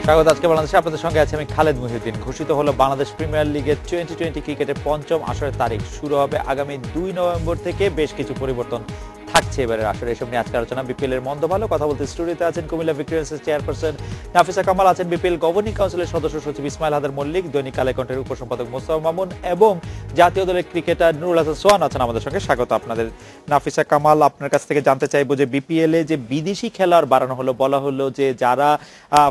স্বাগত। আজকে বাংলাদেশে আপনাদের সঙ্গে আছে আমি খালেদ মুহিউদ্দিন। ঘোষিত হলো বাংলাদেশ প্রিমিয়ার লিগের 2020 ক্রিকেটের পঞ্চম আসরের তারিখ শুরু হবে আগামী 2 নভেম্বর থেকে। বেশ কিছু পরিবর্তন থাকছে এবারের আসরে, এসব নিয়ে আজকে আলোচনা। বিপিএল এর মন্দ ভালো কথা বলতে স্টুডিওতে আছেন কুমিল্লা ভিক্টোরিয়ান্সের চেয়ারপারসন নাফিসা কামাল, আছেন বিপিএল গভর্নিং কাউন্সিলের সদস্য সচিব ইসমাইল হায়দার মল্লিক, দৈনিক কালেকণ্ঠের উপসম্পাদক মোস্তফা মামুন এবং জাতীয় দলের ক্রিকেটার নুরুল হাসান সোহান আছেন আমাদের সঙ্গে। স্বাগত আপনাদের। নাফিসা কামাল, আপনার কাছ থেকে জানতে চাইবো যে বিপিএল এ যে বিদেশি খেলোয়াড় বাড়ানো হলো, বলা হলো যে যারা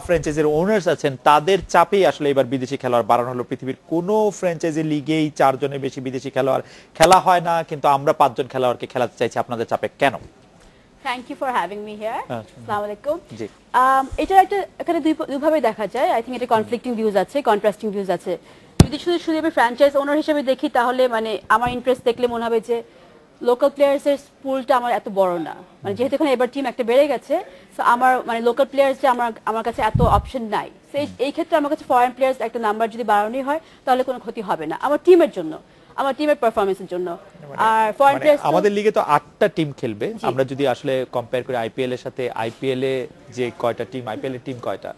ফ্র্যাঞ্চাইজির ওনার্স আছেন তাদের চাপেই আসলে এবার বিদেশি খেলোয়াড় বাড়ানো হলো। পৃথিবীর কোনো ফ্র্যাঞ্চাইজি লিগেই 4 জনের বেশি বিদেশি খেলোয়াড় খেলা হয় না, কিন্তু আমরা 5 জন খেলোয়াড়কে খেলাতে চাইছি। আপনাদের চাপে কেন? Thank you for having me here. Assalamu alaikum. জি। এটা একটা এখানে দুইভাবে দেখা যায়। আই থিংক এটা কনফ্লিক্টিং ভিউজ আছে, কন্ট্রাস্টিং ভিউজ আছে। যদি শুধু আমি ফ্র্যাঞ্চাইজ ওনার হিসেবে দেখি তাহলে মানে আমার ইন্টারেস্ট দেখলে মনে হবে যে লোকাল প্লেয়ার্সের পুলটা আমার এত বড় না। মানে যেহেতু এখানে এবার টিম একটা বেড়ে গেছে, সো আমার মানে লোকাল প্লেয়ার্স যে আমার কাছে এত অপশন নাই। সো এই ক্ষেত্রে আমার কাছে ফরেন প্লেয়ার্স একটা নাম্বার যদি বাড়ানোই হয় তাহলে কোনো ক্ষতি হবে না আমার টিমের জন্য, আমার টিমের পারফরম্যান্সের জন্য। আর ফরেন প্লেয়ার্স আমাদের লিগে তো 8টা টিম খেলবে। আমরা যদি আসলে কম্পেয়ার করি আইপিএল এর সাথে, আইপিএল এ যে কয়টা টিম, আইপিএল এর টিম কয়টা?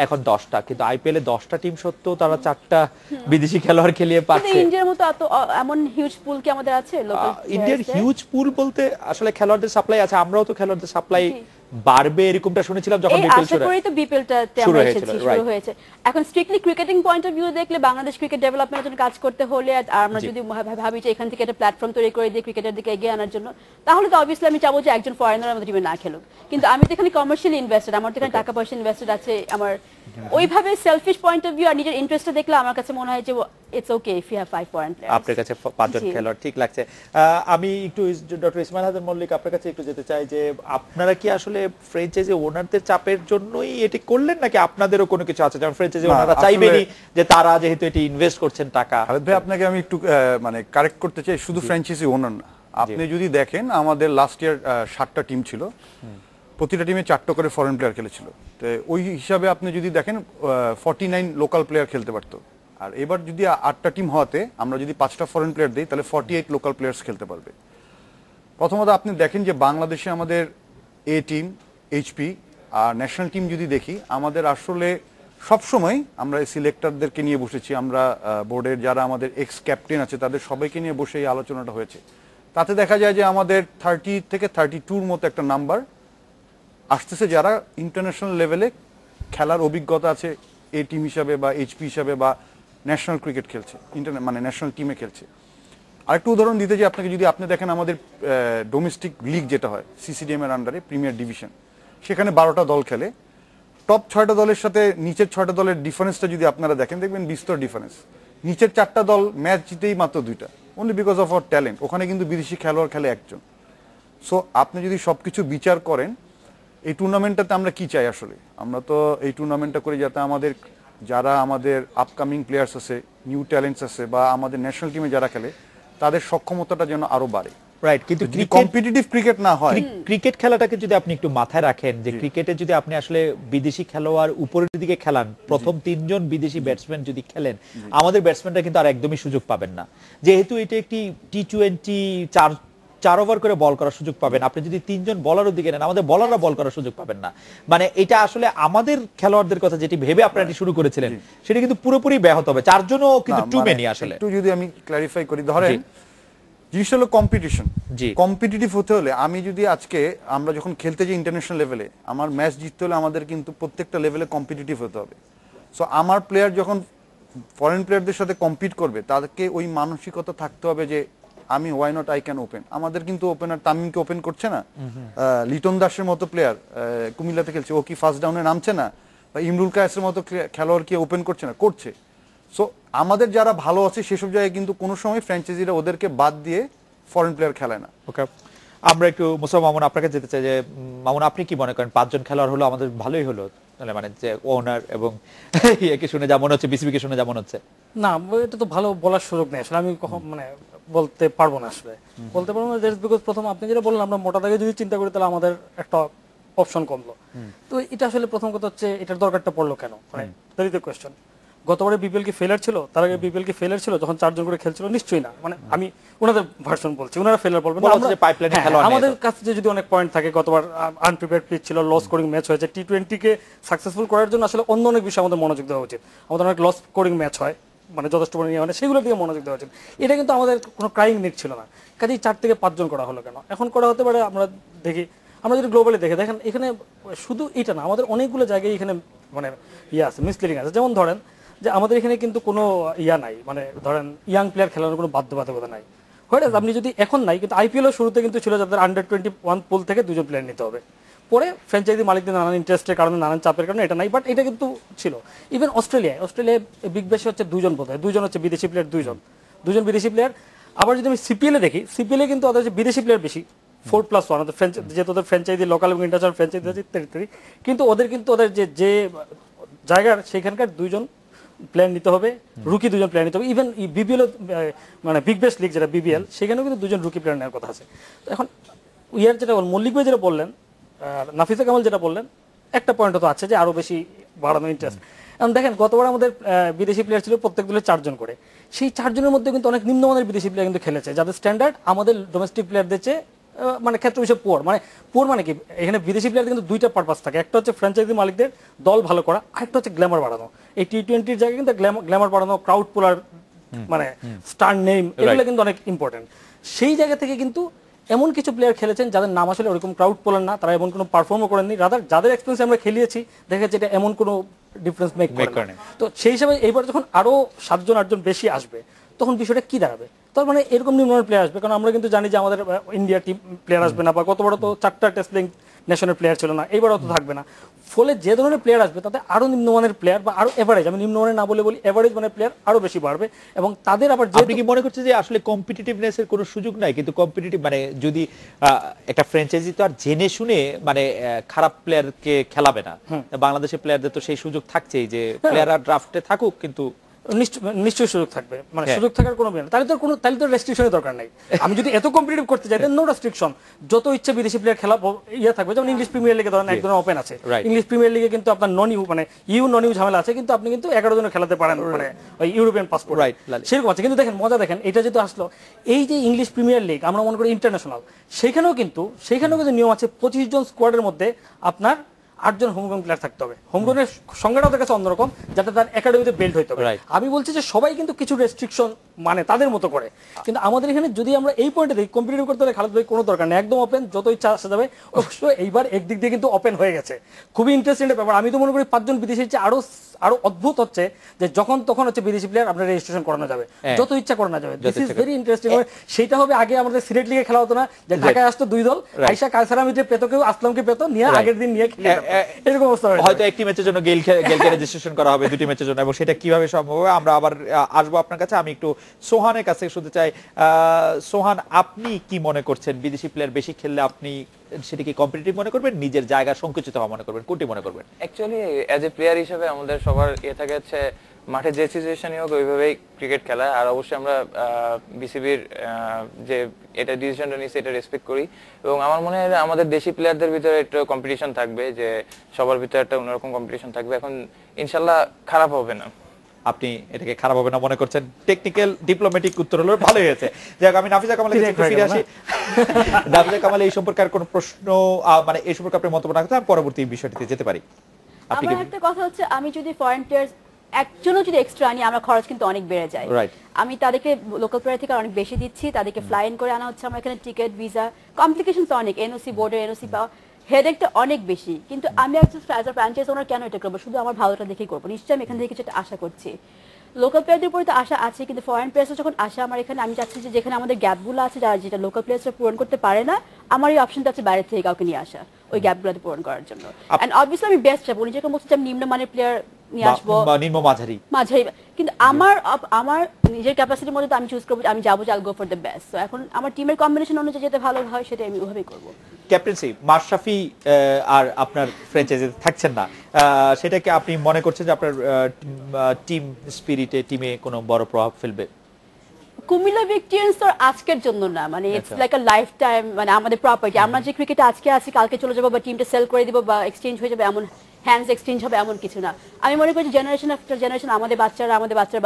এখন 10টা, কিন্তু আইপিএল এ 10টা টিম সত্ত্বেও তারা 4টা বিদেশি খেলোয়াড় খেলিয়ে পাচ্ছে। ইন্ডিয়ার মতো এত এমন হিউজ পুল কি আমাদের আছে? লোকাল ইন্ডিয়ার হিউজ পুল বলতে আসলে খেলোয়াড়দের সাপ্লাই আছে, আমরাও তো খেলোয়াড়দের সাপ্লাই বাড়বে এরকমটা শুনেছিলাম যখন বিপিএল শুরু হয়েছে। তো বিপিএলটাতে আমরা এসেছি, শুরু হয়েছে। এখন strictly cricketing point of view দেখলে বাংলাদেশ ক্রিকেট ডেভেলপমেন্টের জন্য কাজ করতে হলে আর আমরা যদি ভাবি যে এখান থেকে একটা প্ল্যাটফর্ম তৈরি করে দিই ক্রিকেটের দিকে এগিয়ে আনার জন্য, তাহলে তো অবভিয়াসলি আমি চাবো যে একজন ফরেনার আমাদের টিমে না খেলুক। কিন্তু আমি তো এখানে কমার্শিয়ালি ইনভেস্টেড, আমার তো এখানে টাকা পয়সা ইনভেস্টেড আছে। আমার ওইভাবে সেলফিশ পয়েন্ট অফ ভিউ আর নিজের ইন্টারেস্টটা দেখলে আমার কাছে মনে হয় যে it's okay if you have 5 foreign players. আপনার কাছে 5 জন খেলোয়াড় ঠিক লাগছে। আমি একটু ডক্টর ইসমাইল হায়দার মল্লিক আপনার কাছে একটু যেতে চাই যে আপনারা কি আসলে ফ্র্যাঞ্চাইজি ওনারদের চাপের জন্যই এটি করলেন, নাকি আপনাদেরও কোনো কিছু আছে? যেমন ফ্র্যাঞ্চাইজি ওনাররা চাইবেনই যে তারা যেহেতু এটি ইনভেস্ট করছেন টাকা। খালেদ ভাই, আপনাকে আমি একটু মানে কারেক্ট করতে চাই, শুধু ফ্র্যাঞ্চাইজি ওনার না। আপনি যদি দেখেন আমাদের লাস্ট ইয়ার 7টা টিম ছিল, প্রতিটা টিমে 4টা করে ফরেন প্লেয়ার খেলেছিল। তো ওই হিসাবে আপনি যদি দেখেন 49 লোকাল প্লেয়ার খেলতে পারতো। আর এবার যদি 8টা টিম হওয়াতে আমরা যদি 5টা ফরেন প্লেয়ার দিই তাহলে 48 লোকাল প্লেয়ার্স খেলতে পারবে। প্রথমত আপনি দেখেন যে বাংলাদেশে আমাদের এ টিম, এইচপি আর ন্যাশনাল টিম যদি দেখি, আমাদের আসলে সবসময় আমরা সিলেক্টরদেরকে নিয়ে বসেছি। আমরা বোর্ডের যারা আমাদের এক্স ক্যাপ্টেন আছে তাদের সবাইকে নিয়ে বসে এই আলোচনাটা হয়েছে। তাতে দেখা যায় যে আমাদের 30 থেকে 32-র মতো একটা নাম্বার আসতেছে যারা ইন্টারন্যাশনাল লেভেলে খেলার অভিজ্ঞতা আছে, এ টিম হিসাবে বা এইচপি হিসাবে বা ন্যাশনাল ক্রিকেট খেলছে, মানে ন্যাশনাল টিমে খেলছে। আরেকটু উদাহরণ দিতে যে আপনাকে, যদি আপনি দেখেন আমাদের ডোমেস্টিক লিগ যেটা হয় সিসিডিএম এর আন্ডারে প্রিমিয়ার ডিভিশন, সেখানে 12টা দল খেলে। টপ 6টা দলের সাথে নিচের 6টা দলের ডিফারেন্সটা যদি আপনারা দেখেন, দেখবেন বিস্তর ডিফারেন্স। নিচের 4টা দল ম্যাচ জিতেই মাত্র 2টা, only because of our talent. ওখানে কিন্তু বিদেশি খেলোয়াড় খেলে 1 জন। সো আপনি যদি সবকিছু বিচার করেন, এই টুর্নামেন্টটাতে আমরা কি চাই আসলে? আমরা তো এই টুর্নামেন্টটা করি যাতে আমাদের যারা আমাদের আপকামিং প্লেয়ার্স আছে, নিউ ট্যালেন্টস আছে বা আমাদের ন্যাশনাল টিমে যারা খেলে তাদের সক্ষমতাটা যেন আরো বাড়ে। রাইট, কিন্তু কম্পিটিটিভ ক্রিকেট না হয়। ক্রিকেট খেলাটাকে যদি আপনি একটু মাথায় রাখেন যে ক্রিকেটে যদি আপনি আসলে বিদেশি খেলোয়াড় উপরের দিকে খেলান, প্রথম 3 জন বিদেশি ব্যাটসম্যান যদি খেলেন, আমাদের ব্যাটসম্যানরা কিন্তু আর একদমই সুযোগ পাবেন না। যেহেতু এটা একটি টি-20, 4 ওভার করে বল করার সুযোগ পাবেন। আপনি যদি 3 জন বলারের দিকে নেন, আমাদের বলাররা বল করার সুযোগ পাবেন না। মানে এটা আসলে আমাদের খেলোয়াড়দের কথা যেটি ভেবে আপনারা এটি শুরু করেছিলেন, সেটা কিন্তু পুরোপুরি ব্যাহত হবে। 4 জনও কিন্তু টু মেনি আসলে। একটু যদি আমি ক্ল্যারিফাই করি, ধরেন জিনিসটা হলো কম্পিটিশন। কম্পিটিটিভ হতে হলে আমি যদি আজকে আমরা যখন খেলতে যাই ইন্টারন্যাশনাল লেভেলে, আমার ম্যাচ জিততে হলে আমাদের কিন্তু প্রত্যেকটা লেভেলে কম্পিটিটিভ হতে হবে। সো আমার প্লেয়ার যখন ফরেন প্লেয়ারদের সাথে কম্পিট করবে, তাদেরকে ওই মানসিকতা থাকতে হবে যে আমি why not I can open. আমাদের কিন্তু ওপেনার তামিমকে ওপেন করছে না, লিটন দাসের মতো প্লেয়ার কুমিল্লাতে খেলছে, ও কি ফার্স্ট ডাউনে নামছে না? বা ইমরুল কায়েসের মতো খেলোয়াড় কি ওপেন করছে না? করছে। সো আমাদের যারা ভালো আছে সেসব জায়গায় কিন্তু কোনো সময় ফ্র্যাঞ্চাইজিরা ওদেরকে বাদ দিয়ে ফরেন প্লেয়ার খেলায় না। ওকে, আমরা একটু মোস্তফা মামুন আপনাকে যেতে চাই যে মামুন, আপনি কি মনে করেন 5 জন খেলোয়াড় হলো আমাদের ভালোই হলো? মানে যে ওনার এবং একে শুনে যেমন হচ্ছে, বিসিবি কে শুনে যেমন হচ্ছে, না এটা তো ভালো বলার সুযোগ নেই আসলে। আমি কখন মানে বলতে পারবো না আসলে, বলতে পারবো না। বিকজ প্রথম আপনি যেটা বললেন, আমরা মোটা দাগে যদি চিন্তা করি তাহলে আমাদের একটা অপশন কমলো। তো এটা আসলে প্রথম কথা হচ্ছে এটার দরকারটা পড়লো কেন, মানে দ্যাট ইজ দ্য কোয়েশ্চেন। গতবারে বিপিএল কি ফেলার ছিল, তার আগে বিপিএল কি ফেলার ছিল যখন 4 জন করে খেলছিল? নিশ্চয়ই না। মানে আমি ওনাদের ভার্সন বলছি, ওনারা ফেলার বলবেন না। আমাদের কাছে যদি অনেক পয়েন্ট থাকে, গতবার আনপ্রিপেয়ার্ড পিচ ছিল, লো স্কোরিং ম্যাচ হয়েছে। টি-20 কে সাকসেসফুল করার জন্য আসলে অন্য অনেক বিষয়ে আমাদের মনোযোগ দেওয়া উচিত। আমাদের অনেক লো স্কোরিং ম্যাচ হয়, মানে যথেষ্ট পরিমাণে মানে সেগুলোর দিকে মনোযোগ দেওয়া উচিত। এটা কিন্তু আমাদের কোনো ক্রাইং নিক ছিল না, কাজেই 4 থেকে 5 জন করা হলো কেন? এখন করা হতে পারে। আমরা দেখি, আমরা যদি গ্লোবালি দেখেন এখানে শুধু এটা না, আমাদের অনেকগুলো জায়গায় এখানে মানে আছে, মিসলিডিং আছে। যেমন ধরেন যে আমাদের এখানে কিন্তু কোনো নাই, মানে ধরেন ইয়াং প্লেয়ার খেলানোর কোনো বাধ্যবাধকতা নাই। হয় আপনি যদি এখন নাই, কিন্তু আইপিএলের শুরুতে কিন্তু ছিল যাদের আন্ডার-21 পুল থেকে 2 জন প্লেয়ার নিতে হবে। পরে ফ্র্যাঞ্চাইজি মালিকদের নানান ইন্টারেস্টের কারণে, নানান চাপের কারণে এটা নাই, বাট এটা কিন্তু ছিল। ইভেন অস্ট্রেলিয়ায় বিগ ব্যাশে হচ্ছে 2 জন, বোধ হয় 2 জন হচ্ছে বিদেশি প্লেয়ার, 2 জন বিদেশি প্লেয়ার। আবার যদি আমি সিপিএলে দেখি, সিপিএলে কিন্তু ওদের বিদেশি প্লেয়ার বেশি, 4+1, যেহেতু ওদের ফ্র্যাঞ্চাইজি লোকাল এবং ইন্টারন্যাশনাল ফ্র্যাঞ্চাইজি আছে ইত্যাদি, কিন্তু ওদের যে জায়গার সেখানকার 2 জন প্লেয়ার নিতে হবে, রুকি 2 জন প্লেয়ার নিতে হবে। ইভেন বিবিএল মানে বিগ ব্যাশ লিগ যেটা বিবিএল, সেখানেও কিন্তু 2 জন রুকি প্লেয়ার নেওয়ার কথা আছে। তো এখন যেটা মল্লিক ভাই যেটা বললেন, নাফিসা কামাল যেটা বললেন, একটা পয়েন্ট তো আছে যে আরো বেশি বাড়ানো ইন্টারেস্ট। এখন দেখেন গতবার আমাদের বিদেশি প্লেয়ার ছিল প্রত্যেক দলে 4 জন করে। সেই 4 জনের মধ্যে কিন্তু অনেক নিম্নমানের বিদেশি প্লেয়ার কিন্তু খেলেছে, যাদের স্ট্যান্ডার্ড আমাদের ডোমেস্টিক প্লেয়ারদের চেয়ে মানে ক্ষেত্র হিসেবে পোর। মানে কি, এখানে বিদেশি প্লেয়ারদের কিন্তু 2টা পারপাস থাকে। একটা হচ্ছে ফ্র্যাঞ্চাইজি মালিকদের দল ভালো করা, আরেকটা হচ্ছে গ্ল্যামার বাড়ানো। এই টি-20 জায়গায় কিন্তু গ্ল্যামার বাড়ানো, ক্রাউড পোলার, মানে স্টার নেম, এগুলো কিন্তু অনেক ইম্পর্টেন্ট। সেই জায়গা থেকে কিন্তু এমন কিছু প্লেয়ার খেলেছেন যাদের নাম আসলে ওরকম ক্রাউড পোলার না, তারা এমন কোনো পারফর্মও করেননি। রাদার যাদের এক্সপিরিয়েন্স আমরা খেলিয়েছি দেখা যাচ্ছে এটা এমন কোনো ডিফারেন্স মেক করে। তো সেই হিসাবে এইবার যখন আরো 7 জন 8 জন বেশি আসবে, তখন বিষয়টা কি দাঁড়াবে? তার মানে এরকম নিম্নমানের প্লেয়ার আসবে, কারণ আমরা কিন্তু জানি যে আমাদের ইন্ডিয়া টিম প্লেয়ার আসবে না, বা গতবার তো 4টা টেস্ট লিগ ন্যাশনাল প্লেয়ার ছিল না, এইবারও তো থাকবে না। ফলে যে ধরনের প্লেয়ার আসবে তাতে আরো নিম্নমানের প্লেয়ার বা আরো এভারেজ, আমি নিম্নমানের না বলি এভারেজ মানের প্লেয়ার আরো বেশি বাড়বে। এবং তাদের আবার আপনি কি মনে করছেন যে আসলে কম্পিটিটিভনেসের কোনো সুযোগ নাই? কিন্তু কম্পিটিটিভ মানে যদি একটা ফ্র্যাঞ্চাইজি তো আর জেনে শুনে মানে খারাপ প্লেয়ারকে খেলাবে না, বাংলাদেশের প্লেয়ারদের তো সেই সুযোগ থাকছেই যে প্লেয়াররা ড্রাফটে থাকুক, কিন্তু নিশ্চয়ই সুযোগ থাকবে। মানে সুযোগ থাকার কোনো তাহলে তো রেস্ট্রিকশনের দরকার নাই। আমি যদি এত কম্পিটিটিভ করতে চাই, নো রেস্ট্রিকশন, যত ইচ্ছে বিদেশি প্লেয়ার খেলা থাকবে। যেমন ইংলিশ প্রিমিয়ার লিগে ধরেন এক ধরনের ওপেন আছে, ইংলিশ প্রিমিয়ার লিগে কিন্তু আপনার নন ইউ ঝামেলা আছে, কিন্তু আপনি কিন্তু 11 জনের খেলাতে পারেন, মানে ওই ইউরোপিয়ান পাসপোর্ট সেরকম আছে। কিন্তু দেখেন মজা, দেখেন এটা যেহেতু আসলো, এই যে ইংলিশ প্রিমিয়ার লিগ আমরা মনে করি ইন্টারন্যাশনাল, সেখানেও কিন্তু নিয়ম আছে 25 জন স্কোয়াডের মধ্যে আপনার 8 জন হোমগ্রাউন্ড প্লেয়ার থাকতে হবে। হোমগ্রাউন্ডের সংজ্ঞাটা ওদের কাছে অন্যরকম, যাতে তার একাডেমিতে বেল্ট হইতে হবে। আমি বলছি যে সবাই কিন্তু কিছু রেস্ট্রিকশন মানে তাদের মতো করে, কিন্তু আমাদের এখানে যদি আমরা এই পয়েন্টে দেখি কম্পিটিটিভ করতে হলে খালেদ ভাই কোনো দরকার নেই, একদম ওপেন, যত ইচ্ছা আসা যাবে। অবশ্য এইবার একদিক দিয়ে কিন্তু ওপেন হয়ে গেছে, খুবই ইন্টারেস্টিং ব্যাপার। আমি তো মনে করি 5 জন বিদেশি চেয়ে আরো অদ্ভুত হচ্ছে যে যখন তখন হচ্ছে বিদেশি প্লেয়ার আপনার রেজিস্ট্রেশন করানো যাবে, যত ইচ্ছা করানো যাবে। This is very interesting. সেটা হবে আগে আমাদের সিলেট লিগে খেলা হতো না, যে ঢাকায় আসতো 2 দল, আইসা কালসারা মিটে পেতো, কেউ আসলামকে পেতো, নিয়ে আগের দিন নিয়ে খেলে এরকম অবস্থা। হয়তো একটি ম্যাচের জন্য গেলকে রেজিস্ট্রেশন করা হবে, 2টি ম্যাচের জন্য, এবং সেটা কিভাবে সম্ভব হবে আমরা আবার আসবো আপনার কাছে। আমি একটু সোহানের কাছে শুনতে চাই। সোহান, আপনি কি মনে করছেন বিদেশি প্লেয়ার বেশি খেললে আপনি সেটা কি কম্পিটিটিভ মনে করবেন, নিজের জায়গা সংকুচিত হওয়া মনে করবেন, কোনটি মনে করবেন? অ্যাকচুয়ালি অ্যাজ এ প্লেয়ার হিসেবে আমাদের সবার থাকে হচ্ছে মাঠে যে সিচুয়েশনই হোক ওইভাবেই ক্রিকেট খেলা। আর অবশ্যই আমরা বিসিবির যে এটা ডিসিশনটা নিয়েছে এটা রেসপেক্ট করি, এবং আমার মনে হয় আমাদের দেশি প্লেয়ারদের ভিতরে একটা কম্পিটিশন থাকবে, যে সবার ভিতরে একটা অন্যরকম কম্পিটিশন থাকবে। এখন ইনশাল্লাহ খারাপ হবে না। আপনি এটাকে খারাপ হবে না মনে করছেন? টেকনিক্যাল ডিপ্লোম্যাটিক উত্তর হলো ভালোই হয়েছে। যাক, আমি নাফিজা কামালের কাছে ফিরে আসি। নাফিজা কামাল, এই সম্পর্কে আর কোনো প্রশ্ন, মানে এই সম্পর্কে আপনি মন্তব্য রাখতে আমি পরবর্তী বিষয়টিতে যেতে পারি। আমার একটা কথা হচ্ছে, আমি যদি ফরেন প্লেয়ার একজনও যদি এক্সট্রা আনি, আমার খরচ কিন্তু অনেক বেড়ে যায়। আমি তাদেরকে লোকাল প্লেয়ার থেকে অনেক বেশি দিচ্ছি, তাদেরকে ফ্লাই ইন করে আনা হচ্ছে, আমার এখানে টিকিট, ভিসা, কমপ্লিকেশন তো অনেক, এনওসি বোর্ডের এনওসি পাওয়া, হেডেকটা অনেক বেশি। কিন্তু আমি একজন ফ্র্যাঞ্চাইজ ওনার কেন এটা করবো? শুধু আমার ভালোটা দেখেই করবো। নিশ্চয়ই আমি এখান থেকে কিছু একটা আশা করছি। লোকাল প্লেয়ারদের উপরে তো আশা আছে, কিন্তু ফরেন প্লেয়ার্স যখন আসে আমার এখানে, আমি চাচ্ছি যে যেখানে আমাদের গ্যাপগুলো আছে, যারা যেটা লোকাল প্লেয়ার্সরা পূরণ করতে পারে না, আমার এই অপশনটা আছে বাইরে থেকে কাউকে নিয়ে আসা ওই গ্যাপগুলোতে পূরণ করার জন্য। এন্ড অবভিয়াসলি আমি বেস্ট চাবো, নিজেকে বলছি যে আমি নিম্নমানের প্লেয়ার নিয়ে আসবো, নিম্ন মাঝারি, কিন্তু আমার নিজের ক্যাপাসিটির মধ্যে আমি চুজ করবো, আমি যাবো, আল গো ফর দ্য বেস্ট। তো এখন আমার টিমের কম্বিনেশন অনুযায়ী যেটা ভালো হয় সেটা আমি ওভাবেই করবো। ক্যাপ্টেন্সি মাশরাফি আর আপনার ফ্র্যাঞ্চাইজিতে থাকছেন না, সেটাকে আপনি মনে করছেন যে আপনার টিম স্পিরিটে, টিমে কোনো বড় প্রভাব ফেলবে? কুমিল্লা ভিক্টোরিয়ান্স তো আজকের জন্য না, মানে it's like a life time, মানে আমাদের প্রপার্টি। আমরা যে ক্রিকেটে আজকে আছি কালকে চলে যাবো, বা টিমটা সেল করে দিব বা এক্সচেঞ্জ হয়ে যাবে, এমন হ্যান্ডস এক্সচেঞ্জ হবে এমন কিছু না। আমি মনে করি জেনারেশন আফটার জেনারেশন আমাদের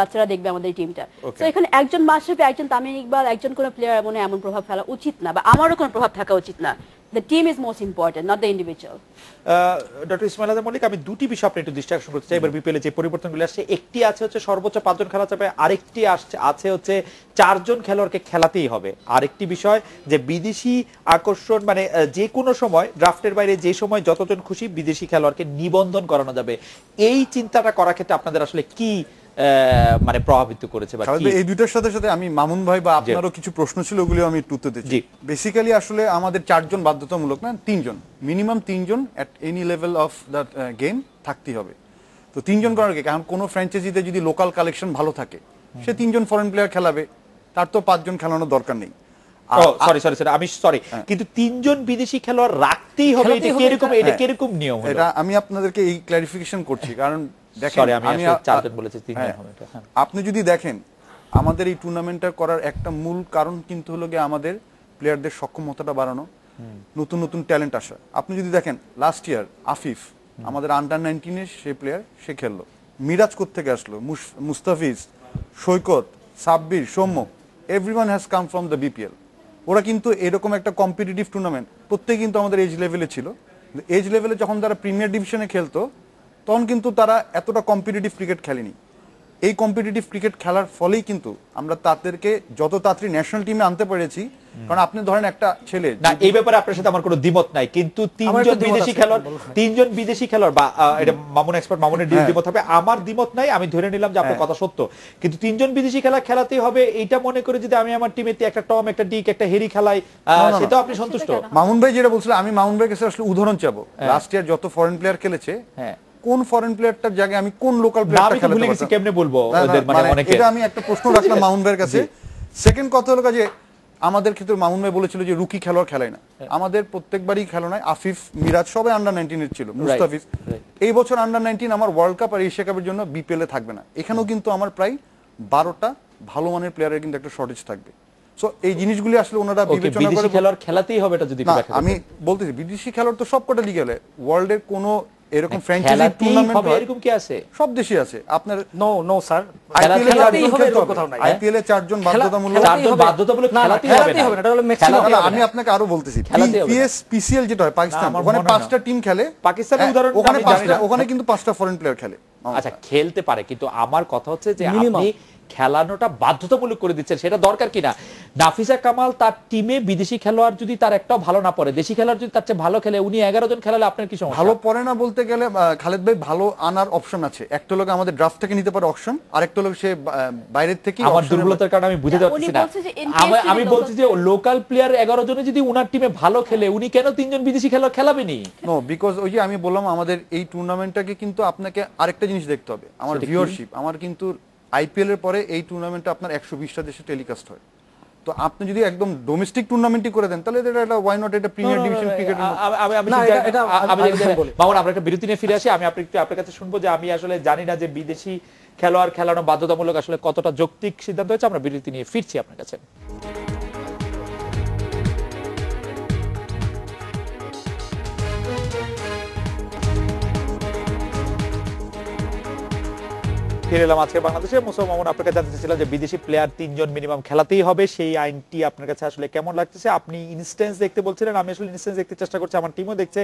বাচ্চারা দেখবে আমাদের টিমটা। তো এখানে একজন মাশরাফি, একজন তামিম ইকবাল, একজন কোনো প্লেয়ার মনে এমন প্রভাব ফেলা উচিত না, বা আমারও কোনো প্রভাব থাকা উচিত না। The team is most important, not the individual. Doctor Ismail Azam Mallick, আমি দুটি বিষয় আপনি একটু দৃষ্টি আকর্ষণ করতে চাই। এবার বিপিএল যে পরিবর্তনগুলো আসছে, একটি আছে হচ্ছে সর্বোচ্চ 5 জন খেলা যাবে, আরেকটি আছে হচ্ছে 4 জন খেলোয়াড়কে খেলাতেই হবে। আরেকটি বিষয় যে বিদেশি আকর্ষণ, মানে যে কোনো সময় ড্রাফটের বাইরে যে সময় যতজন খুশি বিদেশি খেলোয়াড়কে নিবন্ধন করানো যাবে। এই চিন্তাটা করার ক্ষেত্রে আপনাদের আসলে কি মানে প্রভাবিত করেছে? এই দুইটার সাথে সাথে আমি মামুন ভাই বা আপনারও কিছু প্রশ্ন ছিল, ওগুলো আমি একটু উত্তর দিচ্ছি। বেসিক্যালি আসলে আমাদের 4 জন বাধ্যতামূলক না, 3 জন, মিনিমাম 3 জন at any level of the game থাকতেই হবে। তো 3 জন করার কি, কারণ কোনো ফ্র্যাঞ্চাইজিতে যদি লোকাল কালেকশন ভালো থাকে সে 3 জন ফরেন প্লেয়ার খেলাবে, তার তো 5 জন খেলানোর দরকার নেই। সরি, কিন্তু 3 জন বিদেশি খেলোয়াড় রাখতেই হবে, এটা কিরকম নিয়ম? এটা আমি আপনাদেরকে এই ক্লারিফিকেশন করছি, কারণ আপনি যদি দেখেন আমাদের এই টুর্নামেন্টটা করার একটা মূল কারণ কিন্তু হলো গিয়ে আমাদের প্লেয়ারদের সক্ষমতাটা বাড়ানো, নতুন নতুন ট্যালেন্ট আসা। আপনি যদি দেখেন লাস্ট ইয়ার আফিফ আমাদের আন্ডার 19-এর সে প্লেয়ার, সে খেললো। মিরাজ কোত্থেকে আসলো, Mustafiz, Saikat, Sabbir, Soumya, everyone has come from the BPL. ওরা কিন্তু এরকম একটা কম্পিটিটিভ টুর্নামেন্ট, প্রত্যেকে কিন্তু আমাদের এজ লেভেলে ছিল। এজ লেভেলে যখন তারা প্রিমিয়ার ডিভিশনে খেলতো তখন কিন্তু তারা এতটা কম্পিটিটিভ ক্রিকেট খেলেনি। এই কম্পিটিটিভ ক্রিকেট খেলার ফলেই কিন্তু আমরা তাদেরকে যত তাড়াতাড়ি ন্যাশনাল টিমে আনতে পেরেছি। কারণ আপনি ধরেন একটা ছেলে, না এই ব্যাপারে আপনার সাথে আমার কোনো দ্বিমত নাই, কিন্তু 3 জন বিদেশি খেলোয়াড় বা এটা মামুন এক্সপার্ট, মামুনের দ্বিমত হবে, আমার দ্বিমত নাই, আমি ধরে নিলাম যে আপনার কথা সত্য। কিন্তু 3 জন বিদেশি খেলাতেই হবে এইটা মনে করে যদি আমি আমার টিমে একটা টম, একটা ডিক, একটা হেরি খেলাই, সেটাও আপনি সন্তুষ্ট? মামুন ভাই যেটা বলছিলেন, আমি মামুন ভাইয়ের কাছে আসলে উদাহরণ চাবো। লাস্ট ইয়ার যত ফরেন প্লেয়ার খেলেছে, কোন ফরেন প্লেয়ারটার জায়গায় আমি কোন লোকাল প্লেয়ারটা খেলাতে ভুলে গেছি, কেমনে বলবো ওদের, মানে অনেকে এটা আমি একটা প্রশ্ন রাখলাম মামুন ভাইয়ের কাছে। সেকেন্ড কথা হলো যে আমাদের ক্ষেত্রে মামুন ভাই বলেছিল যে রুকি খেলোয়াড় খেলায় না, আমাদের প্রত্যেকবারই খেলো নাই। আফিফ, মিরাজ সবাই আন্ডার 19-এর ছিল, মুস্তাফিজ। এই বছর আন্ডার 19 আমার ওয়ার্ল্ড কাপ আর এশিয়া কাপের জন্য বিপিএল এ থাকবে না। এখানেও কিন্তু আমার প্রায় 12টা ভালো মানের প্লেয়ারের কিন্তু একটা শর্টেজ থাকবে। সো এই জিনিসগুলি আসলে ওনারা বিবেচনা করে খেলোয়াড় খেলাতেই হবে। এটা যদি আমি বলতেছি বিদেশি খেলোয়াড় তো সবকটা লিগে হলে ওয়ার্ল্ডের কোনো এরকম ফ্র্যাঞ্চাইজি টুর্নামেন্ট হবে এরকম কি আছে? সব দেশে আছে। আপনার নো স্যার, খেলাতেই হবে এরকম কোথাও নাই। আইপিএল এ 4 জন বাধ্যতামূলক, খেলাতেই হবে না, এটা হলো ম্যাক্সিমাম। আমি আপনাকে আরো বলতেছি, পিএসএল যেটা হয় পাকিস্তান, ওখানে 5টা টিম খেলে। পাকিস্তানের উদাহরণ ওখানে কিন্তু 5টা ফরেন প্লেয়ার খেলে। আচ্ছা, খেলতে পারে, কিন্তু আমার কথা হচ্ছে যে আপনি খেলানোটা বাধ্যতামূলক করে দিচ্ছেন, সেটা দরকার কিনা? নাফিসা কামাল তার টিমে বিদেশি খেলোয়াড় যদি তার একটাও ভালো না পড়ে, দেশি খেলোয়াড় যদি তার চেয়ে ভালো খেলে, উনি 11 জন খেলালে আপনার কি সমস্যা? ভালো পড়ে না বলতে গেলে খালেদ ভাই ভালো আনার অপশন আছে। একটা লোক আমাদের ড্রাফট থেকে নিতে পারে অপশন, আরেকটা লোক সে বাইরের থেকে। আমার দুর্বলতার কারণে আমি বুঝতে পারছি না। আমি বলছি যে লোকাল প্লেয়ার 11 জনে যদি উনার টিমে ভালো খেলে, উনি কেন 3 জন বিদেশি খেলোয়াড় খেলাবেনি? নো, বিকজ ওই যে আমি বললাম আমাদের এই টুর্নামেন্টটাকে কিন্তু আপনাকে আরেকটা জিনিস দেখতে হবে, আমার ভিউয়ারশিপ। আমার কিন্তু আইপিএল এর পরে এই টুর্নামেন্টটা আপনার 120টা দেশে টেলিকাস্ট হয়। তো আপনি যদি একদম ডোমেস্টিক টুর্নামেন্টই করে দেন তাহলে এটা ওয়াই নট, এটা প্রিমিয়ার ডিভিশন ক্রিকেট। মামুন, আমরা একটা বিরতি নিয়ে ফিরে আসি। আমি আপনার কাছে শুনবো যে আমি আসলে জানি না যে বিদেশি খেলোয়াড় খেলানো বাধ্যতামূলক আসলে কতটা যৌক্তিক সিদ্ধান্ত হয়েছে। আমরা বিরতি নিয়ে ফিরছি আপনার কাছে। ফিরে এলাম আজকে বাংলাদেশে। মুসা মামুন, আপনার কাছে জানতে চাইছিলাম যে বিদেশি প্লেয়ার 3 জন মিনিমাম খেলাতেই হবে, সেই আইনটি আপনার কাছে আসলে কেমন লাগতেছে? আপনি ইনস্ট্যান্স দেখতে বলছিলেন, আমি আসলে ইনস্ট্যান্স দেখতে চেষ্টা করছি, আমার টিমও দেখছে।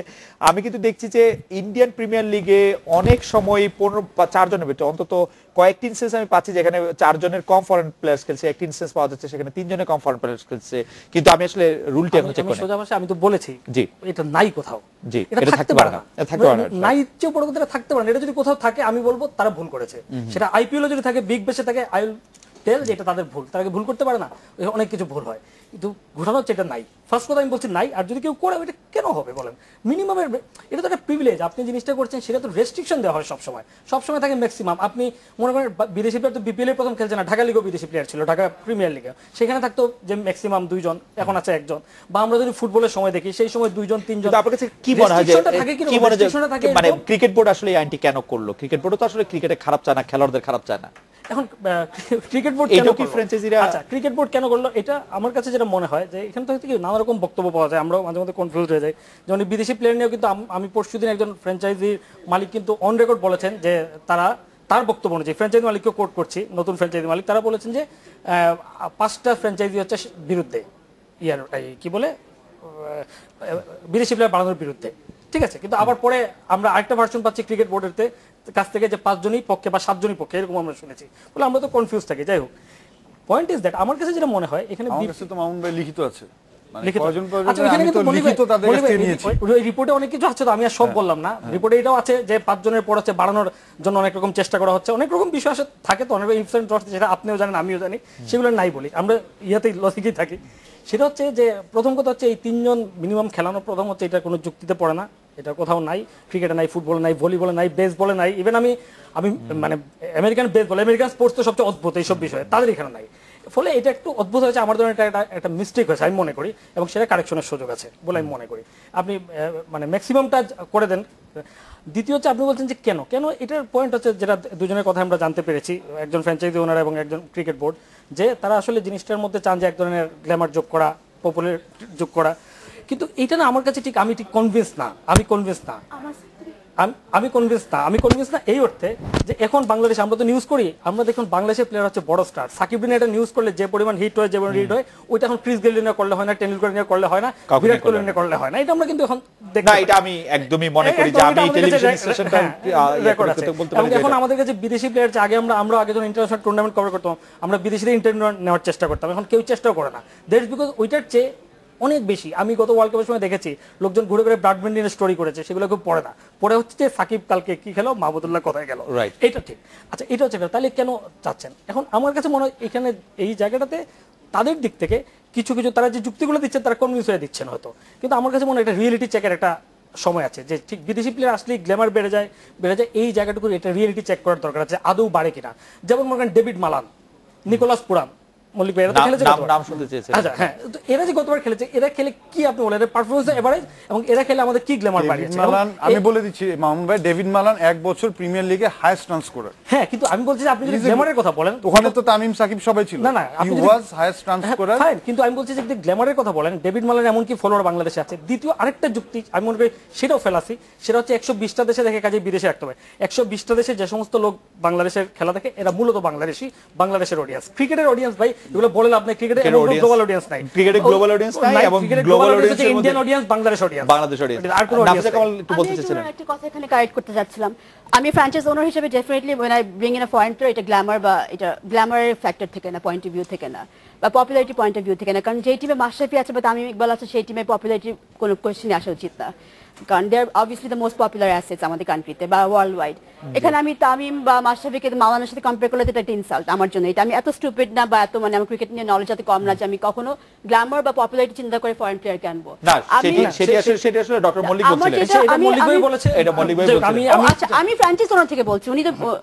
আমি কিন্তু দেখছি যে ইন্ডিয়ান প্রিমিয়ার লিগে অনেক সময় 15 বা 4 জনের ভিতরে অন্তত কয়েকটি ইনস্ট্যান্স আমি পাচ্ছি যেখানে 4 জনের কম ফরেন প্লেয়ার্স খেলছে, একটি ইনস্ট্যান্স পাওয়া যাচ্ছে সেখানে 3 জনের কম ফরেন প্লেয়ার্স খেলছে। কিন্তু আমি আসলে রুলটি এখন চেক করি। সোজা ভাষায় আমি তো বলেছি, জি এটা নাই কোথাও। জি, এটা থাকতে পারে না, থাকতে পারে না, নাই চেয়ে বড় কথা থাকতে পারে না। এটা যদি কোথাও থাকে আমি বলবো তারা ভুল করেছে। সেটা আইপিএল যদি থাকে, বিগ বেশে থাকে, আই উইল টেল যে এটা তাদের ভুল। তারা ভুল করতে পারে না, অনেক কিছু ভুল হয়, কিন্তু ঘোষণা হচ্ছে এটা নাই। ফার্স্ট কথা আমি বলছি নাই। আর যদি কেউ করে, এটা কেন হবে বলেন? মিনিমামের এটা তো একটা প্রিভিলেজ। আপনি জিনিসটা করছেন, সেটা তো রেস্ট্রিকশন দেওয়া হয় সবসময় থাকে ম্যাক্সিমাম। আপনি মনে করেন বিদেশি প্লেয়ার তো বিপিএল এর প্রথম খেলছে না, ঢাকা লিগেও বিদেশি প্লেয়ার ছিল, ঢাকা প্রিমিয়ার লিগে, সেখানে থাকতো যে ম্যাক্সিমাম 2 জন, এখন আছে 1 জন। বা আমরা যদি ফুটবলের সময় দেখি, সেই সময় 2 জন 3 জন। আপনার কাছে কি মনে হয় যে মানে ক্রিকেট বোর্ড আসলে এই আইনটি কেন করলো? ক্রিকেট বোর্ড তো আসলে ক্রিকেটে খারাপ চায় না, খেলোয়াড়দের খারাপ চায় না। এখন ক্রিকেট বোর্ড কেন, কি ফ্র্যাঞ্চাইজিরা, আচ্ছা ক্রিকেট বোর্ড কেন করলো? এটা আমার কাছে যেটা যেটা মনে হয় যে এখানে তো কি নানা রকম বক্তব্য পাওয়া যায়, আমরাও মাঝে মধ্যে কনফিউজ হয়ে যাই। যেমন বিদেশি প্লেয়ার নিয়েও কিন্তু আমি পরশুদিন একজন ফ্র্যাঞ্চাইজির মালিক কিন্তু অন রেকর্ড বলেছেন যে তার বক্তব্য অনুযায়ী, ফ্র্যাঞ্চাইজি মালিককে কোট করছি, নতুন ফ্র্যাঞ্চাইজি মালিক, তারা বলেছেন যে 5টা ফ্র্যাঞ্চাইজি হচ্ছে বিরুদ্ধে কি বলে বিদেশি প্লেয়ার বাড়ানোর বিরুদ্ধে, ঠিক আছে। কিন্তু আবার পরে আমরা আরেকটা ভার্সন পাচ্ছি ক্রিকেট বোর্ডের কাছ থেকে যে 5 জনই পক্ষে বা 7 জনই পক্ষে, এরকম আমরা শুনেছি, বলে আমরা তো কনফিউজ থাকি। যাই হোক, পয়েন্ট ইজ দ্যাট আমার কাছে যেটা মনে হয় এখানে মামুন ভাই লিখিত আছে, রিপোর্টে অনেক কিছু আছে, তো আমি আর সব বললাম না। রিপোর্টে এটাও আছে যে 5 জনের পর হচ্ছে বাড়ানোর জন্য অনেক রকম চেষ্টা করা হচ্ছে, অনেক রকম বিষয় আসে থাকে, তো অনেক যেটা আপনিও জানেন আমিও জানি, সেগুলো নাই বলি, আমরা ইয়াতেই লজিকেই থাকি। সেটা হচ্ছে যে প্রথম কথা হচ্ছে এই 3 জন মিনিমাম খেলানো, প্রথম হচ্ছে এটা কোনো যুক্তিতে পড়ে না, এটা কোথাও নাই, ক্রিকেটে নাই, ফুটবলে নাই, ভলিবলে নাই, বেসবলে নাই, ইভেন আমি মানে আমেরিকান বেসবল, আমেরিকান স্পোর্টস তো সবচেয়ে অদ্ভুত এইসব বিষয়ে, তাদের এখানে নাই। ফলে এটা একটু অদ্ভুত হয়েছে, আমার জন্য একটা মিস্টেক হয়েছে আমি মনে করি, এবং সেটা কারেকশনের সুযোগ আছে বলে আমি মনে করি। আপনি মানে ম্যাক্সিমামটা করে দেন। দ্বিতীয় হচ্ছে আপনি বলছেন যে কেন এটার পয়েন্ট হচ্ছে যেটা দুজনের কথা আমরা জানতে পেরেছি, একজন ফ্র্যাঞ্চাইজি ওনার এবং একজন ক্রিকেট বোর্ড, যে তারা আসলে জিনিসটার মধ্যে চান যে এক ধরনের গ্ল্যামার যোগ করা, পপুলার যোগ করা। কিন্তু এটা না আমার কাছে আমি ঠিক কনভিন্স না। আমি কনভিন্স না এই অর্থে যে এখন বাংলাদেশ আমরা তো নিউজ করি, আমরা দেখুন বাংলাদেশের প্লেয়ার হচ্ছে বড় স্টার, সাকিব এটা নিউজ করলে যে পরিমাণ হিট হয়, ওইটা এখন ক্রিস গেইল নিয়ে করলে হয় না, টেন্ডুলকার নিয়ে করলে হয় না, বিরাট কোহলি নিয়ে করলে হয় না। এটা আমরা কিন্তু এখন না, এটা আমি একদমই মনে করি যে আমি টেলিভিশন স্টেশনটা রেকর্ড আছে বলতে পারি। এখন আমাদের কাছে বিদেশি প্লেয়ার আগে আমরা আগে যখন ইন্টারন্যাশনাল টুর্নামেন্ট কভার করতাম, আমরা বিদেশিদের ইন্টারভিউ নেওয়ার চেষ্টা করতাম, এখন কেউ চেষ্টাও করে না। দ্যাটস বিকজ ওইটার চেয়ে অনেক বেশি। আমি গত ওয়ার্ল্ড কাপের সময় দেখেছি লোকজন ঘুরে ঘুরে ব্রাডম্যান্ডিনের স্টোরি করেছে, সেগুলো কেউ পড়ে না, পড়ে হচ্ছে যে সাকিব কালকে কি খেলো, মাহমুদুল্লাহ কোথায় গেল, এটা ঠিক। আচ্ছা, এটা হচ্ছে তাহলে কেন চাচ্ছেন? এখন আমার কাছে মনে হয় এখানে এই জায়গাটাতে তাদের দিক থেকে কিছু তারা যে যুক্তিগুলো দিচ্ছেন তারা কনভিন্স হয়ে দিচ্ছেন হয়তো, কিন্তু আমার কাছে মনে হয় এটা রিয়েলিটি চেকের একটা সময় আছে, যে ঠিক বিদেশি প্লেয়ার আসলে গ্ল্যামার বেড়ে যায়, এই জায়গাটুকু এটা রিয়েলিটি চেক করার দরকার আছে, আদৌ বাড়ে কিনা। যেমন মনে করেন David Malan, Nicholas Pooran, Mallick ভাই, এরা তো খেলেছে, নাম শুনতে চেয়েছেন। আচ্ছা হ্যাঁ, তো এরা যে গতবার খেলেছে, এরা খেলে কি আপনি বলেন পারফরম্যান্স এভারেজ, এবং এরা খেলে আমাদের কি গ্ল্যামার বাড়িয়েছে? আমি বলে দিচ্ছি মামুন ভাই, ডেভিড মালান 1 বছর প্রিমিয়ার লিগে হাইয়েস্ট রান স্কোরার। হ্যাঁ, কিন্তু আমি বলছি যে আপনি যদি গ্ল্যামারের কথা বলেন, ওখানে তো তামিম সাকিব সবাই ছিল, না হি ওয়াজ হাইয়েস্ট রান স্কোরার। ফাইন, কিন্তু আমি বলছি যে গ্ল্যামারের কথা বলেন, ডেভিড মালান এমন কি ফলোয়ার বাংলাদেশে আছে। দ্বিতীয় আরেকটা যুক্তি আমি মনে করি সেটাও ফেলাসি, সেটা হচ্ছে 120টা দেশে দেখে কাজে বিদেশে রাখতে হবে। 120টা দেশে যে সমস্ত লোক বাংলাদেশের খেলা দেখে, এরা মূলত বাংলাদেশের অডিয়েন্স। ক্রিকেটের অডিয়েন্স ভাই এগুলো বলে লাভ নাই, ক্রিকেটে গ্লোবাল অডিয়েন্স নাই, ক্রিকেটে গ্লোবাল অডিয়েন্স নাই, এবং গ্লোবাল অডিয়েন্স হচ্ছে ইন্ডিয়ান অডিয়েন্স, বাংলাদেশ অডিয়েন্স। আর কোন অডিয়েন্স একটু বলতে চাচ্ছিলেন? একটা কথা এখানে কারেক্ট করতে যাচ্ছিলাম, আমি ফ্র্যাঞ্চাইজ ওনার হিসেবে definitely when I bring in a pointer, এটা গ্ল্যামার বা এটা গ্ল্যামারের ফ্যাক্টর থেকে না, পয়েন্ট অফ ভিউ থেকে না, বা পপুলারিটি পয়েন্ট অফ ভিউ থেকে না, কারণ যে টিমে মাশরাফি আছে বা তামিম ইকবাল আছে সেই টিমে পপুলারিটি কোনো কোয়েশ্চেনই আসা উচিত না, কারণ they are obviously the most popular assets আমাদের কান্ট্রিতে বা ওয়ার্ল্ড ওয়াইড। এখানে আমি তামিম বা মাশরাফিকে মাওলানার সাথে কম্পেয়ার করলে এটা একটা ইনসাল্ট আমার জন্য। এটা আমি এত স্টুপিড না বা এত আমার ক্রিকেট নিয়ে নলেজ এত কম না যে আমি কখনো গ্ল্যামার বা পপুলারিটি চিন্তা করে ফরেন প্লেয়ারকে আনবো। সেটা আসলে ডক্টর মল্লিক বলছিলেন, এটা মল্লিক ভাই বলেছে, এটা মল্লিক ভাই বলছেন। আচ্ছা, আমি ফ্র্যাঞ্চাইজ ওনার থেকে বলছি,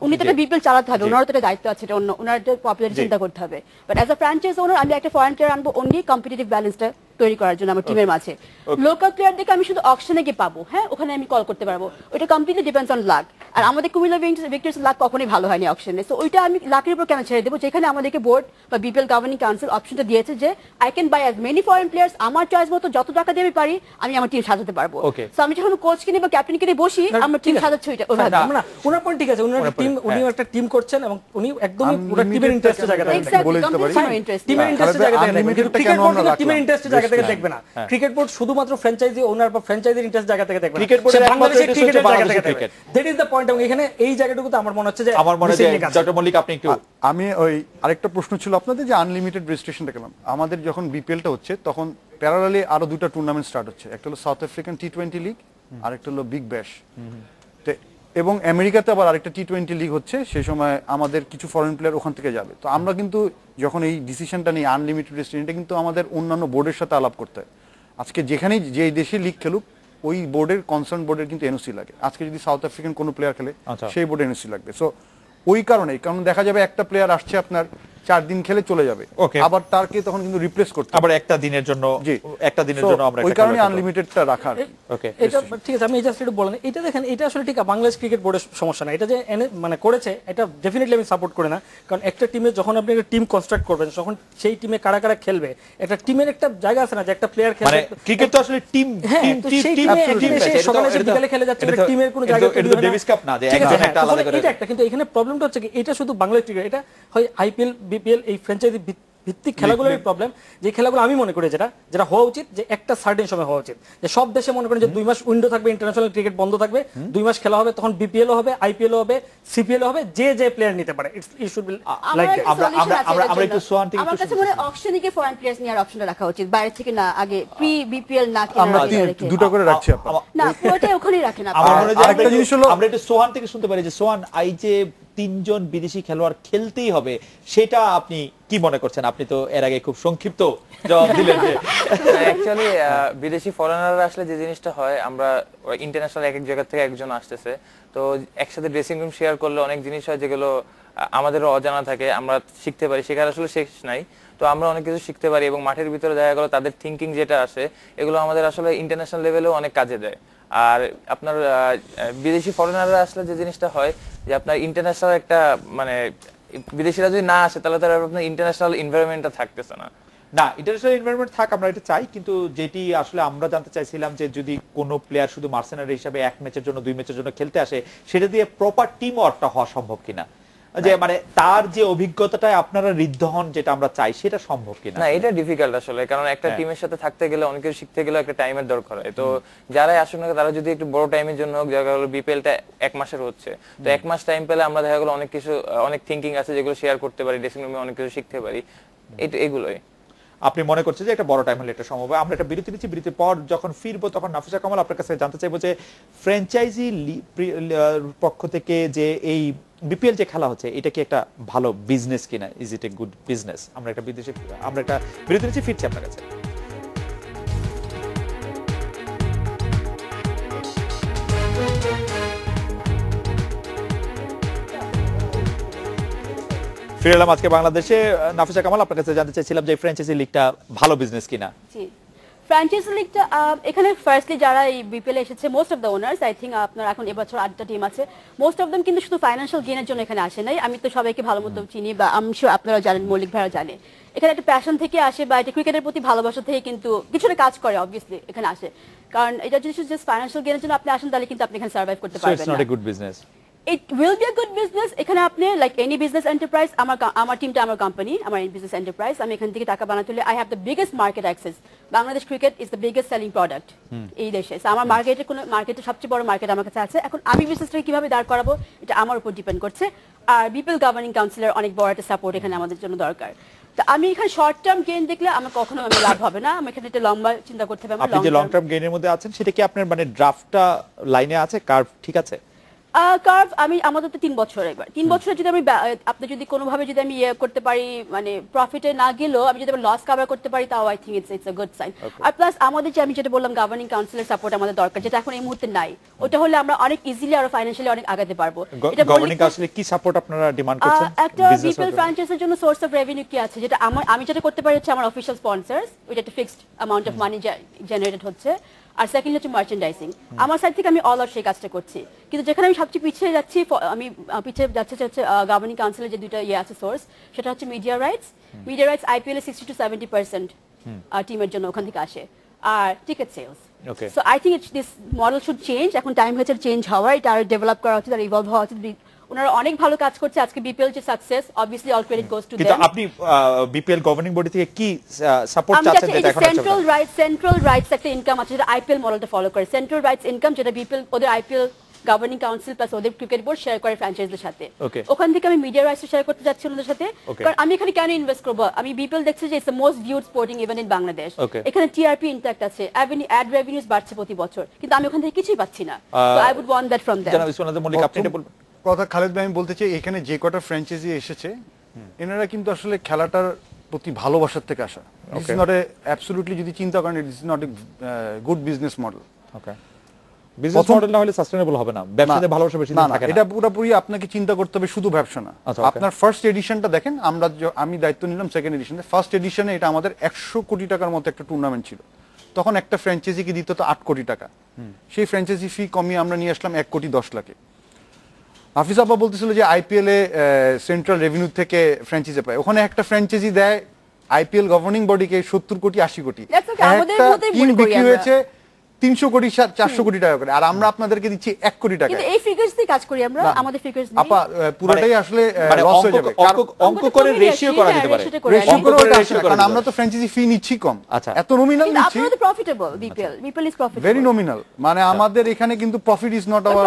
উনি তো একটা বিপিএল চালাতে হবে, ওনারও তো একটা দায়িত্ব আছে, ওনার পপুলারিটি চিন্তা করতে হবে। বাট অ্যাজ আ ফ্র্যাঞ্চাইজ ওনার আমি একটা ফরেন প্লেয়ার আনবো অনলি কম্পিটিটিভ ব্যালেন্সটা তৈরি করার জন্য আমার টিমের মাঝে। লোকাল প্লেয়ার দেখে আমি শুধু অকশনে গিয়ে পাবো, হ্যাঁ ওখানে আমি কল করতে পারবো, ওইটা কমপ্লিটলি ডিপেন্ডস অন লাক। আর আমাদের কুমিল্লা ভিক্টরস লাক কখনোই ভালো হয়নি অকশনে, সো ওইটা আমি লাকের উপর কেন ছেড়ে দেবো, যেখানে আমাদেরকে বোর্ড বা বিপিএল গভর্নিং কাউন্সিল অপশনটা দিয়েছে যে I can buy as many foreign players, আমার চয়েস মতো যত টাকা দিয়ে আমি পারি আমি আমার টিম সাজাতে পারবো। সো আমি যখন কোচ কিনে বা ক্যাপ্টেন কিনে বসি আমার টিম সাজাচ্ছি ওইটা ওইভাবে না। ওনার পয়েন্ট ঠিক আছে, উনি একটা টিম করছেন এবং উনি একদমই পুরো টিমের ইন্টারেস্টের জায়গা থেকে টিমের ইন্টারেস্টের জায়গা থেকে ক্রিকেট বোর্ড টিমের ইন্টারেস্টের জায়গা থেকে দেখবে না। ক্রিকেট বোর্ড শুধুমাত্র ফ্র্যাঞ্চাইজি ওনার বা ফ্র্যাঞ্চাইজির ইন্টারেস্ট জায়গা থেকে দেখবে, ক্রিকেট বোর্ডের বাংলাদেশের ক্রিকেটের জায়গা থেকে দেখবে। That is the point. এবং এখানে এই জায়গাটুকুতে আমার মনে হচ্ছে যে ডক্টর মল্লিক আপনি একটু, আমি ওই আরেকটা প্রশ্ন ছিল আপনাদের যে আনলিমিটেড রেজিস্ট্রেশনটা কেন আমাদের যখন বিপিএলটা হচ্ছে তখন প্যারালালি আরো দুটো টুর্নামেন্ট স্টার্ট হচ্ছে, একটা হলো সাউথ আফ্রিকান টি20 লিগ আর একটা হলো বিগ ব্যাশ, এবং আমেরিকাতে আবার আরেকটা টি20 লিগ হচ্ছে, সেই সময় আমাদের কিছু ফরেন প্লেয়ার ওখান থেকে যাবে। তো আমরা কিন্তু যখন এই ডিসিশনটা নিই আনলিমিটেড রেজিস্ট্রেশন, এটা কিন্তু আমাদের অন্যান্য বোর্ডের সাথে আলাপ করতে হয়। আজকে যেখানেই যে দেশে লিগ খেলুক ওই বোর্ডের কনসার্ন বোর্ডের কিন্তু এনওসি লাগে। আজকে যদি সাউথ আফ্রিকান কোনো প্লেয়ার খেলে সেই বোর্ডে এনওসি লাগবে। সো ওই কারণে, কারণ দেখা যাবে একটা প্লেয়ার আসছে আপনার 4 দিন খেলে চলে যাবে, Okay. আবার তারকে তখন কিন্তু রিপ্লেস করতে আবার একটা দিনের জন্য আমরা ওই কারণে আনলিমিটেডটা রাখা। ওকে, এটা ঠিক আছে, আমি জাস্ট একটু বলেন, এটা দেখেন, এটা আসলে ঠিক আছে, বাংলাদেশ ক্রিকেট বোর্ডের সমস্যা না, এটা যে মানে করেছে এটা ডেফিনেটলি আমি সাপোর্ট করি না। কারণ একটা টিমে যখন আপনি একটা টিম কনস্ট্রাক্ট করবেন, তখন সেই টিমে কারা কারা খেলবে, একটা টিমের একটা জায়গা আছে না যে একটা প্লেয়ার খেলবে, মানে ক্রিকেট তো আসলে টিম সকালে এসে বিকালে খেলে যাচ্ছে, এটা টিমের কোনো জায়গা এটা তো ডেভিস কাপ না যে একজন একটা আলাদা করে। এটা একটা, কিন্তু এখানে প্রবলেমটা হচ্ছে কি, এটা শুধু বাংলাদেশ ক্রিকেট, এটা হয় আইপিএল বিপিএল এই ফ্র্যাঞ্চাইজি ভিত্তিক খেলাগুলোর প্রবলেম। যে খেলাগুলো আমি মনে করি যেটা হওয়া উচিত, যে একটা সার্টেন সময় হওয়া উচিত, যে সব দেশে মনে করেন যে 2 মাস উইন্ডো থাকবে, ইন্টারন্যাশনাল ক্রিকেট বন্ধ থাকবে, 2 মাস খেলা হবে, তখন বিপিএল হবে, আইপিএল হবে, সিপিএল হবে, যে প্লেয়ার নিতে পারে, it should be like that. আমরা একটু সোহান থেকে আমার কাছে মনে হয় অকশনে গিয়ে ফরেন প্লেয়ার্স নেওয়ার অপশনটা রাখা উচিত, বাইরে থেকে না, আগে প্রি বিপিএল না কিনে আমরা দুটো করে রাখছি আপনারা, না পুরোটাই ওখানেই রাখেন আমার আপনারা। মনে হয় যে আরেকটা জিনিস হলো, আমরা একটু সোহান থেকে শুনতে পারি যে সোহান, এই যে 3 জন বিদেশি খেলোয়াড় খেলতেই হবে, সেটা আপনি কি মনে করছেন? আপনি তো এর আগে খুব সংক্ষিপ্ত জবাব দিলেন যে অ্যাকচুয়ালি বিদেশি ফরেনাররা আসলে যে জিনিসটা হয়, আমরা ইন্টারন্যাশনাল এক জায়গা থেকে একজন আসতেছে, তো একসাথে ড্রেসিং রুম শেয়ার করলে অনেক জিনিস হয় যেগুলো আমাদেরও অজানা থাকে, আমরা শিখতে পারি, শেখার আসলে শেষ নাই। তো আমরা অনেক কিছু শিখতে পারি, এবং মাঠের ভিতরে দেখা গেলো তাদের থিঙ্কিং যেটা আসে, এগুলো আমাদের আসলে ইন্টারন্যাশনাল লেভেলেও অনেক কাজে দেয়। আর আপনার বিদেশি ফরেনাররা আসলে যে জিনিসটা হয়, যে আপনার ইন্টারন্যাশনাল একটা মানে বিদেশিরা যদি না আসে, তাহলে তার আপনার ইন্টারন্যাশনাল এনভায়রনমেন্টটা থাকতেছে না। না, ইন্টারন্যাশনাল এনভায়রনমেন্ট থাক, আমরা এটা চাই, কিন্তু যেটি আসলে আমরা জানতে চাইছিলাম যে যদি কোনো প্লেয়ার শুধু মার্সেনারি হিসাবে 1 ম্যাচের জন্য 2 ম্যাচের জন্য খেলতে আসে, সেটা দিয়ে প্রপার টিম ওয়ার্কটা হওয়া সম্ভব কিনা, যে মানে তার যে অভিজ্ঞতাটাই আপনারা ঋদ্ধ হন, যেটা আমরা চাই, সেটা সম্ভব কিনা। না, এটা ডিফিকাল্ট আসলে, কারণ একটা টিমের সাথে থাকতে গেলে, অনেক কিছু শিখতে গেলে একটা টাইমের দরকার হয়। তো যারাই আসুক না, তারা যদি একটু বড় টাইমের জন্য হোক, দেখা গেলো বিপিএলটা 1 মাসের হচ্ছে, তো 1 মাস টাইম পেলে আমরা দেখা গেলো অনেক কিছু, অনেক থিঙ্কিং আছে যেগুলো শেয়ার করতে পারি, ড্রেসিং রুমে অনেক কিছু শিখতে পারি, এগুলোই। আপনি মনে করছেন যে একটা বড় টাইম হলে এটা সম্ভব হবে। আমরা একটা বিরতি নিচ্ছি, বিরতির পর যখন ফিরবো তখন নাফিসা কামাল আপনার কাছে জানতে চাইবো যে ফ্র্যাঞ্চাইজি পক্ষ থেকে যে এই বিপিএল যে খেলা হচ্ছে, এটা কি একটা ভালো বিজনেস কিনা, is it a good business? আমরা একটা বিরতি নিচ্ছি, ফিরছি আপনার কাছে। ফিরে এলাম আজকে বাংলাদেশে। নাফিসা কামাল, আপনার কাছে জানতে চাইছিলাম যে ফ্র্যাঞ্চাইজি লিগটা ভালো বিজনেস কিনা। জি, ফ্র্যাঞ্চাইজি লিগটা এখানে ফার্স্টলি যারা এই বিপিএল এসেছে, most of the owners, I think আপনার এখন এবছর 8টা টিম আছে, মোস্ট অফ দেম কিন্তু শুধু ফাইন্যান্সিয়াল গেইনের জন্য এখানে আসে নাই। আমি তো সবাইকে ভালো মতো চিনি, বা আমি শিওর আপনারা জানেন, মৌলিক ভাইরা জানে, এখানে একটা প্যাশন থেকে আসে, বা এটা ক্রিকেটের প্রতি ভালোবাসা থেকে কিন্তু কিছুটা কাজ করে, অবভিয়াসলি এখানে আসে। কারণ এটা যদি জাস্ট ফাইন্যান্সিয়াল গেইনের জন্য আপনি আসেন, তাহলে কিন্তু আপনি এখানে সার্ভাইভ করতে পারবেন না। It's not a good business. It will be a good business. এখানে আপনি লাইক এনি বিজনেস এন্টারপ্রাইজ, আমার টিমটা আমার কোম্পানি, আমার বিজনেস এন্টারপ্রাইজ, আমি এখান থেকে টাকা বানাতে হলে I have the biggest market access. Bangladesh cricket is the biggest selling product এই দেশে। আমার মার্কেটের সবচেয়ে বড় মার্কেট আমার কাছে আছে। এখন আমি বিজনেসটাকে কিভাবে দাঁড় করাবো, এটা আমার উপর ডিপেন্ড করছে। আর বিপিএল গভর্নিং কাউন্সিলের অনেক বড় একটা সাপোর্ট এখানে আমাদের জন্য দরকার। তো আমি এখানে শর্ট টার্ম গেইন দেখলে আমার কখনো লাভ হবে না, আমি এখানে একটা লম্বা চিন্তা করতে হবে। আপনি যে লং টার্ম গেইনের মধ্যে আছেন, সেটা কি আপনার মানে ড্রাফটটা লাইনে আছে, কার্ভ ঠিক আছে? কার্ভ আমাদের তো 3 বছর, এবার 3 বছরে যদি আমি আপনি যদি কোনোভাবে যদি আমি করতে পারি, মানে প্রফিটে না গেলেও আমি যদি লস কভার করতে পারি, তাও I think it's a good sign. আর প্লাস আমাদের যে আমি যেটা বললাম, গভর্নিং কাউন্সিলের সাপোর্ট আমাদের দরকার, যেটা এখন এই মুহূর্তে নাই। ওটা হলে আমরা অনেক ইজিলি আর ফাইন্যান্সিয়ালি অনেক আগাতে পারবো। এটা গভর্নিং কাউন্সিলে কি সাপোর্ট আপনারা ডিমান্ড করছেন? একটা বিপিএল ফ্র্যাঞ্চাইজির জন্য সোর্স অফ রেভিনিউ কি আছে, যেটা আমি যেটা করতে পারি হচ্ছে আমার অফিশিয়াল স্পন্সরস, ওইটা একটা fixed amount of money generate হচ্ছে। আর সেকেন্ড হচ্ছে মার্চেন্ডাইজিং, আমার সাইড থেকে আমি অল আউট সেই কাজটা করছি। কিন্তু যেখানে আমি সবচেয়ে পিছিয়ে যাচ্ছি, আমি পিছিয়ে যাচ্ছে হচ্ছে গভর্নিং কাউন্সিলের যে 2টা আছে সোর্স, সেটা হচ্ছে media rights. Media rights IPL এ 60 to 70% টিমের জন্য ওখান থেকে আসে, আর ticket sales. So I think this model should change. এখন টাইম হয়েছে চেঞ্জ হওয়ার, এটা আর ডেভেলপ করা উচিত, আর ইভলভ হওয়া উচিত। ওনারা অনেক ভালো কাজ করছে। আজকে বিপিএল যে success, obviously all credit goes to them. কিন্তু আপনি বিপিএল গভর্নিং বডি থেকে কি সাপোর্ট চাচ্ছেন? যেটা এখন সেন্ট্রাল রাইটস একটা ইনকাম আছে, যেটা আইপিএল মডেলটা ফলো করে। সেন্ট্রাল রাইটস ইনকাম, যেটা বিপিএল ওদের আইপিএল গভর্নিং কাউন্সিল প্লাস ওদের ক্রিকেট বোর্ড শেয়ার করে ফ্র্যাঞ্চাইজিদের সাথে। ওখান থেকে আমি মিডিয়া রাইটস শেয়ার করতে যাচ্ছি ওদের সাথে। কারণ আমি এখানে কেন ইনভেস্ট করব? আমি বিপিএল দেখছি যে it's the most viewed sporting event in Bangladesh. এখানে টিআরপি ইনট্যাক্ট আছে, অ্যাড রেভিনিউজ বাড়ছে প্রতি বছর, কিন্তু আমি ওখান থেকে কিছুই পাচ্ছি না। So I would want that from them. জানাব বিশ্বনাথ মল্লিক, আপনি এটা বলবেন? কথা খালেদ ভাই, আমি বলতে চাই এখানে যে কটা ফ্র্যাঞ্চাইজি এসেছে, এনারা কিন্তু আসলে খেলাটার প্রতি ভালোবাসার থেকে আসা। This is not a absolutely, যদি চিন্তা করেন, this is not a good business model. Okay, business model না হলে সাস্টেইনেবল হবে না, ব্যবসাতে ভালোবাসা বেশি দিন থাকে না। এটা পুরোপুরি আপনাকে চিন্তা করতে হবে শুধু ব্যবসা না। আপনার ফার্স্ট এডিশনটা দেখেন, আমি দায়িত্ব নিলাম সেকেন্ড এডিশনে। ফার্স্ট এডিশনে এটা আমাদের 100 কোটি টাকার মতো একটা টুর্নামেন্ট ছিল। তখন একটা ফ্র্যাঞ্চাইজিকে দিত তো 8 কোটি টাকা, সেই ফ্র্যাঞ্চাইজি ফি কমিয়ে আমরা নিয়ে আসলাম 1 কোটি 10 লাখে। হাফিজ আব্বা বলতেছিল যে আইপিএল এ সেন্ট্রাল রেভিনিউ থেকে ফ্র্যাঞ্চাইজি পায়, ওখানে একটা ফ্র্যাঞ্চাইজি দেয় আইপিএল গভর্নিং বডিকে 70 কোটি 80 কোটি, একটা টিম বিক্রি হয়েছে 300 কোটি 400 কোটি টাকা করে, আর আমরা আপনাদেরকে দিচ্ছি 1 কোটি টাকা। কিন্তু এই ফিগারস দিয়ে কাজ করি আমরা, আমাদের ফিগারস দিয়ে আপা পুরোটাই আসলে লস হয়ে যাবে। অঙ্ক করে রেশিও করা যেতে পারে, কারণ আমরা তো ফ্র্যাঞ্চাইজি ফি নিচ্ছি কম, এত নমিনাল নিচ্ছি। আপনারা তো profitable, BPL is profitable, very nominal. মানে আমাদের এখানে কিন্তু profit is not our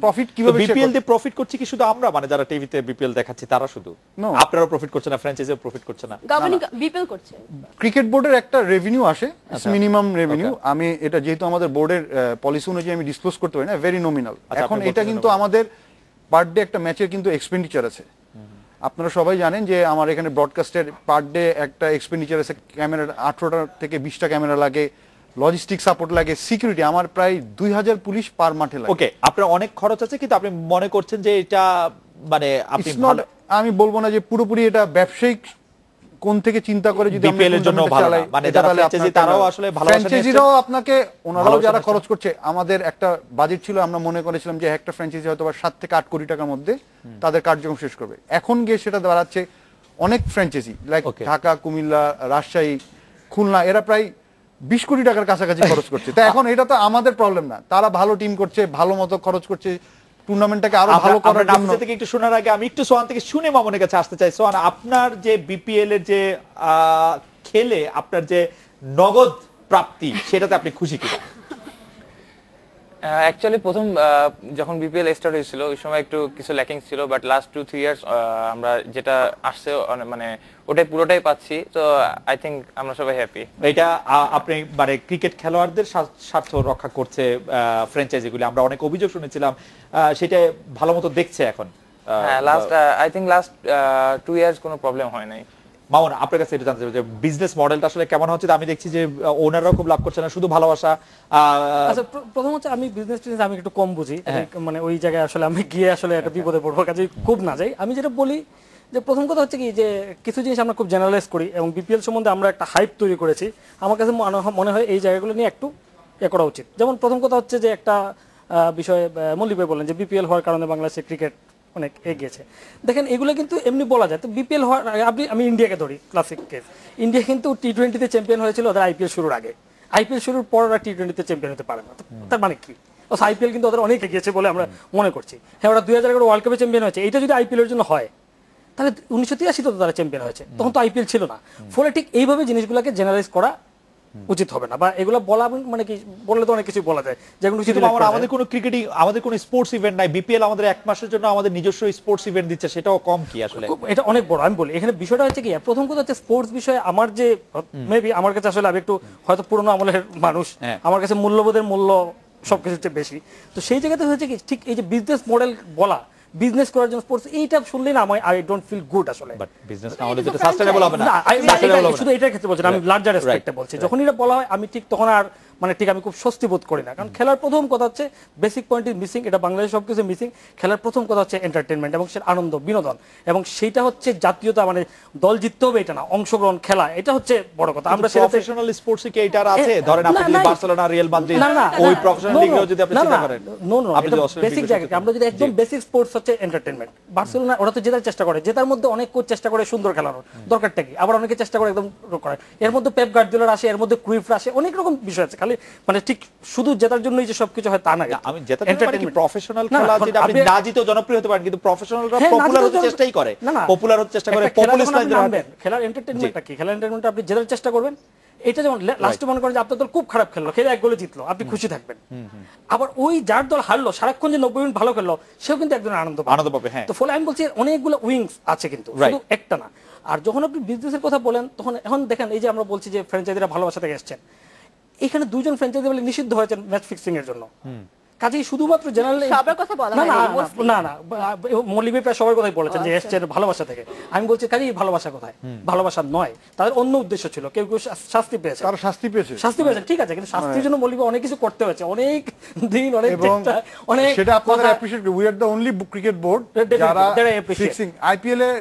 profit. কিভাবে বিপিএল দিয়ে প্রফিট করছে কি শুধু আমরা, মানে যারা টিভিতে বিপিএল দেখাচ্ছি তারা শুধু? আপনারাও প্রফিট করছে না, ফ্র্যাঞ্চাইজিও প্রফিট করছে না, গভর্নিং বিপিএল করছে। ক্রিকেট বোর্ডের একটা রেভিনিউ আসে, মিনিমাম রেভিনিউ। আমি এটা যেহেতু আমাদের বোর্ডের পলিসি অনুযায়ী আমি ডিসক্লোজ করতে পারি না, ভেরি নমিনাল। এখন এটা কিন্তু আমাদের পার ডে একটা ম্যাচের কিন্তু এক্সপেন্ডিচার আছে। আপনারা সবাই জানেন যে আমার এখানে ব্রডকাস্টের পার ডে একটা এক্সপেন্ডিচার আছে, ক্যামেরা 18টা থেকে 20টা ক্যামেরা লাগে, লজিস্টিক সাপোর্ট লাগে, সিকিউরিটি। আমার প্রায় 2000 পুলিশ পার মাঠে লাগে। ওকে, আপনার অনেক খরচ আছে, কিন্তু আপনি মনে করছেন যে এটা মানে আপনি আমি বলবো না যে পুরোপুরি এটা ব্যবসায়িক কোন থেকে চিন্তা করে যদি বিপিএল এর জন্য ভালো না, মানে যারা ফ্র্যাঞ্চাইজি তারাও আসলে ভালোবাসা নিয়ে ফ্র্যাঞ্চাইজিরাও আপনাকে ওনারাও যারা খরচ করছে। আমাদের একটা বাজেট ছিল, আমরা মনে করেছিলাম যে একটা ফ্র্যাঞ্চাইজি হয়তো 7 থেকে 8 কোটি টাকার মধ্যে তাদের কার্যক্রম শেষ করবে। এখন গিয়ে সেটা দাঁড়াচ্ছে অনেক ফ্র্যাঞ্চাইজি লাইক ঢাকা, কুমিল্লা, রাজশাহী, খুলনা, এরা প্রায় 20 কোটি টাকার কাছাকাছি খরচ করছে। তো এখন এটা তো আমাদের প্রবলেম না, তারা ভালো টিম করছে, ভালো মতো খরচ করছে, টুর্নামেন্টটাকে আরো ভালো করার জন্য। থেকে একটু শোনার আগে আমি একটু সোহান থেকে শুনে মামুনের কাছে আসতে চাই। সোহান, আপনার যে বিপিএল এর যে খেলে আপনার যে নগদ প্রাপ্তি, সেটাতে আপনি খুশি কিনা? অ্যাকচুয়ালি প্রথম যখন বিপিএল স্টার্ট হয়েছিল ওই সময় একটু কিছু ল্যাকিংস ছিল, বাট লাস্ট 2-3 ইয়ার্স আমরা যেটা আসছে মানে ওটাই পুরোটাই পাচ্ছি। তো আই থিংক আমরা সবাই হ্যাপি। এটা আপনি মানে ক্রিকেট খেলোয়াড়দের স্বার্থ রক্ষা করছে ফ্র্যাঞ্চাইজিগুলি, আমরা অনেক অভিযোগ শুনেছিলাম, সেটা ভালো মতো দেখছে এখন। হ্যাঁ, আই থিংক লাস্ট 2 ইয়ার্স কোনো প্রবলেম হয় নাই। মামুন, আপনার কাছে এটা জানতে চাই যে বিজনেস মডেলটা আসলে কেমন হচ্ছে? আমি দেখছি যে ওনাররাও খুব লাভ করছে না, শুধু ভালোবাসা। আচ্ছা, প্রথম হচ্ছে আমি বিজনেস আমি একটু কম বুঝি, মানে ওই জায়গায় আসলে আমি গিয়ে আসলে একটা বিপদে পড়বো, কাজে খুব না যাই। আমি যেটা বলি যে প্রথম কথা হচ্ছে কি যে কিছু জিনিস আমরা খুব জেনারেলাইজ করি, এবং বিপিএল সম্বন্ধে আমরা একটা হাইপ তৈরি করেছি। আমার কাছে মনে হয় এই জায়গাগুলো নিয়ে একটু করা উচিত। যেমন প্রথম কথা হচ্ছে যে একটা বিষয়ে মল্লিক ভাই বললেন যে বিপিএল হওয়ার কারণে বাংলাদেশে ক্রিকেট অনেক এগিয়েছে। দেখেন, এগুলো কিন্তু এমনি বলা যায়। তো বিপিএল হওয়ার আগে আমি ইন্ডিয়াকে ধরি, ক্লাসিক কেস। ইন্ডিয়া কিন্তু টি20তে চ্যাম্পিয়ন হয়েছিল ওদের আইপিএল শুরুর আগে। আইপিএল শুরুর পর ওরা টি20তে চ্যাম্পিয়ন হতে পারে না। তার মানে কি? আইপিএল কিন্তু ওদের অনেক এগিয়েছে বলে আমরা মনে করছি। হ্যাঁ, ওরা 2011 ওয়ার্ল্ড কাপে চ্যাম্পিয়ন হয়েছে, এটা যদি আইপিএল এর জন্য হয় তাহলে 1983 তারা চ্যাম্পিয়ন হয়েছে, তখন তো আইপিএল ছিল না। ফলে ঠিক এইভাবে জিনিসগুলোকে জেনারেলাইজ করা উচিত হবে না, বা এগুলো বলা মানে কি বললে তো অনেক কিছু বলা যায়। যেগুলো আমাদের কোনো ক্রিকেটিং, আমাদের কোনো স্পোর্টস ইভেন্ট নাই, বিপিএল আমাদের 1 মাসের জন্য আমাদের নিজস্ব স্পোর্টস ইভেন্ট দিচ্ছে, সেটাও কম কি আসলে? এটা অনেক বড়। আমি বলি এখানে বিষয়টা হচ্ছে কি, প্রথম কথা হচ্ছে স্পোর্টস বিষয়ে আমার যে মেবি আমার কাছে আসলে আমি একটু হয়তো পুরোনো আমলের মানুষ, আমার কাছে মূল্যবোধের মূল্য সবকিছুর চেয়ে বেশি। তো সেই জায়গাতে হয়েছে কি, ঠিক এই যে বিজনেস মডেল বলা, বিজনেস করার জন্য স্পোর্টস, এইটা শুনলে না আই ডোন্ট ফিল গুড আসলে। বাট বিজনেস না হলে যেটা সাস্টেইনেবল হবে না, শুধু এটার ক্ষেত্রে বলছি, আমি লার্জার অ্যাসপেক্টে বলছি। যখন এটা বলা হয় আমি ঠিক তখন আর মানে ঠিক আমি খুব স্বস্তি বোধ করি না। কারণ খেলার প্রথম কথা হচ্ছে বেসিক পয়েন্ট ইজ মিসিং, এটা বাংলাদেশ সবকিছু মিসিং। খেলার প্রথম কথা হচ্ছে এন্টারটেইনমেন্ট এবং সে আনন্দ, বিনোদন, এবং সেইটা হচ্ছে জাতীয়তা, মানে দল জিততে হবে এটা না, অংশগ্রহণ, খেলা, এটা হচ্ছে বড় কথা। আমরা প্রফেশনাল স্পোর্টসে কি এটা আছে? ধরেন আপনি যদি বার্সেলোনা, রিয়াল মাদ্রিদ ওই প্রফেশনাল লিগেও যদি আপনি চিন্তা করেন, আপনি যদি বেসিক জায়গায় আমরা যদি একদম বেসিক স্পোর্টস হচ্ছে এন্টারটেইনমেন্ট। বার্সেলোনা ওরা তো জেতার চেষ্টা করে, জেতার মধ্যে অনেক কোচ চেষ্টা করে সুন্দর খেলানোর, দরকারটা কি? আবার অনেকে চেষ্টা করে একদম করে, এর মধ্যে পেপ গার্দিওলার আসে, এর মধ্যে ক্রুইফ আসে, অনেক রকম বিষয় আছে। খালি মানে ঠিক শুধু জেতার জন্যই যে সবকিছু হয় তা না। আমি জেতার জন্য মানে কি প্রফেশনাল খেলা, যেটা আপনি না জিতেও জনপ্রিয় হতে পারেন, কিন্তু প্রফেশনালরা পপুলার হতে চেষ্টাই করে, পপুলার হতে চেষ্টা করে, পপুলিস্ট লাইনে। খেলার এন্টারটেইনমেন্টটা কি? খেলার এন্টারটেইনমেন্ট আপনি জেতার চেষ্টা করবেন। এটা যেমন লাস্টে মনে করেন যে আপনার দল খুব খারাপ খেললো, খেলে 1 গোলে জিতলো, আপনি খুশি থাকবেন। আবার ওই যার দল হারলো, সারাক্ষণ যে 90 মিনিট ভালো খেললো, সেও কিন্তু একজন আনন্দ পাবে। হ্যাঁ, তো ফলে আমি বলছি অনেকগুলো উইংস আছে, কিন্তু শুধু একটা না। আর যখন আপনি বিজনেসের কথা বলেন, তখন এখন দেখেন এই যে আমরা বলছি যে ফ্র্যাঞ্চাইজিরা ভালোবাসা থেকে এসেছেন, এখানে 2জন ফ্র্যাঞ্চাইজি বলে নিষিদ্ধ হয়েছেন ম্যাচ ফিক্সিং এর জন্য। কাজেই শুধুমাত্র জেনারেল সবার কথা বলা না হয়নি, না mostly। না না মৌলিবী প্রায় সবার কথাই বলেছেন যে এসছে ভালোবাসা থেকে। আমি বলছি কাজেই ভালোবাসা কোথায়? ভালোবাসা নয়, তাদের অন্য উদ্দেশ্য ছিল। কেউ কেউ শাস্তি পেয়েছে, তারা শাস্তি পেয়েছে, শাস্তি পেয়েছে, ঠিক আছে, কিন্তু শাস্তির জন্য মৌলিবী অনেক কিছু করতে হয়েছে, অনেক দিন, অনেক এবং চেষ্টা, অনেক সেটা আপনারা অ্যাপ্রিশিয়েট করি। We are the only cricket board যারা ফিক্সিং আইপিএল এ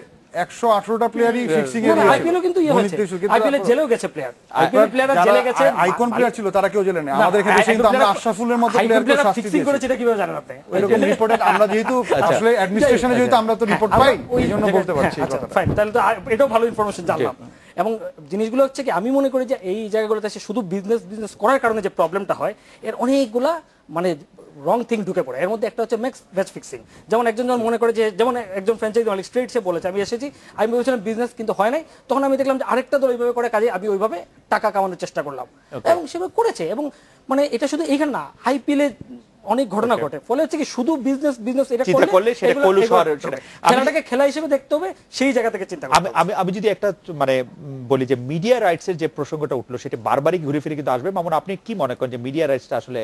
118টা প্লেয়ারই ফিক্সিং এ আইপিএল কিন্তু হয়েছে, আইপিএল জেলেও গেছে প্লেয়ার, আইপিএল প্লেয়াররা জেলে গেছে, আইকন প্লেয়ার ছিল তারা কেউ জেলে না। আমাদের এখানে কিন্তু আমরা আশরাফুলের মতো প্লেয়ারকে শাস্তি ফিক্সিং করেছে, এটা কিভাবে জানেন আপনি? এরকম রিপোর্ট আমরা যেহেতু আসলে অ্যাডমিনিস্ট্রেশনে যেহেতু আমরা তো রিপোর্ট পাই, এইজন্য বলতে পারছি। আচ্ছা ফাইন, তাহলে তো এটাও ভালো ইনফরমেশন জানলাম। এবং জিনিসগুলো হচ্ছে কি, আমি মনে করি যে এই জায়গাগুলোতে এসে শুধু বিজনেস করার কারণে যে প্রবলেমটা হয়, এর অনেকগুলা মানে রং থিং ঢুকে পড়ে। এর মধ্যে একটা হচ্ছে ম্যাচ ফিক্সিং। যেমন একজন মনে করে যে, যেমন একজন ফ্র্যাঞ্চাইজি মালিক স্ট্রেট সে বলেছে আমি এসেছি, আমি ভেবেছিলাম বিজনেস কিন্তু হয় নাই, তখন আমি দেখলাম যে আরেকটা দল ওইভাবে করে, কাজে আমি ওইভাবে টাকা কামানোর চেষ্টা করলাম, এবং সেভাবে করেছে। এবং মানে এটা শুধু এইখানে না, আইপিএল এ অনেক ঘটনা ঘটে। ফলে হচ্ছে কি, শুধু বিজনেস এটা করলে খেলাটাকে খেলা হিসেবে দেখতে হবে, সেই জায়গা থেকে চিন্তা করতে হবে। আমি যদি একটা মানে বলি যে মিডিয়া রাইটস এর যে প্রসঙ্গটা উঠলো, সেটা বারবারই ঘুরে ফিরে কিন্তু আসবে। মামুন, আপনি কি মনে করেন যে মিডিয়া রাইটসটা আসলে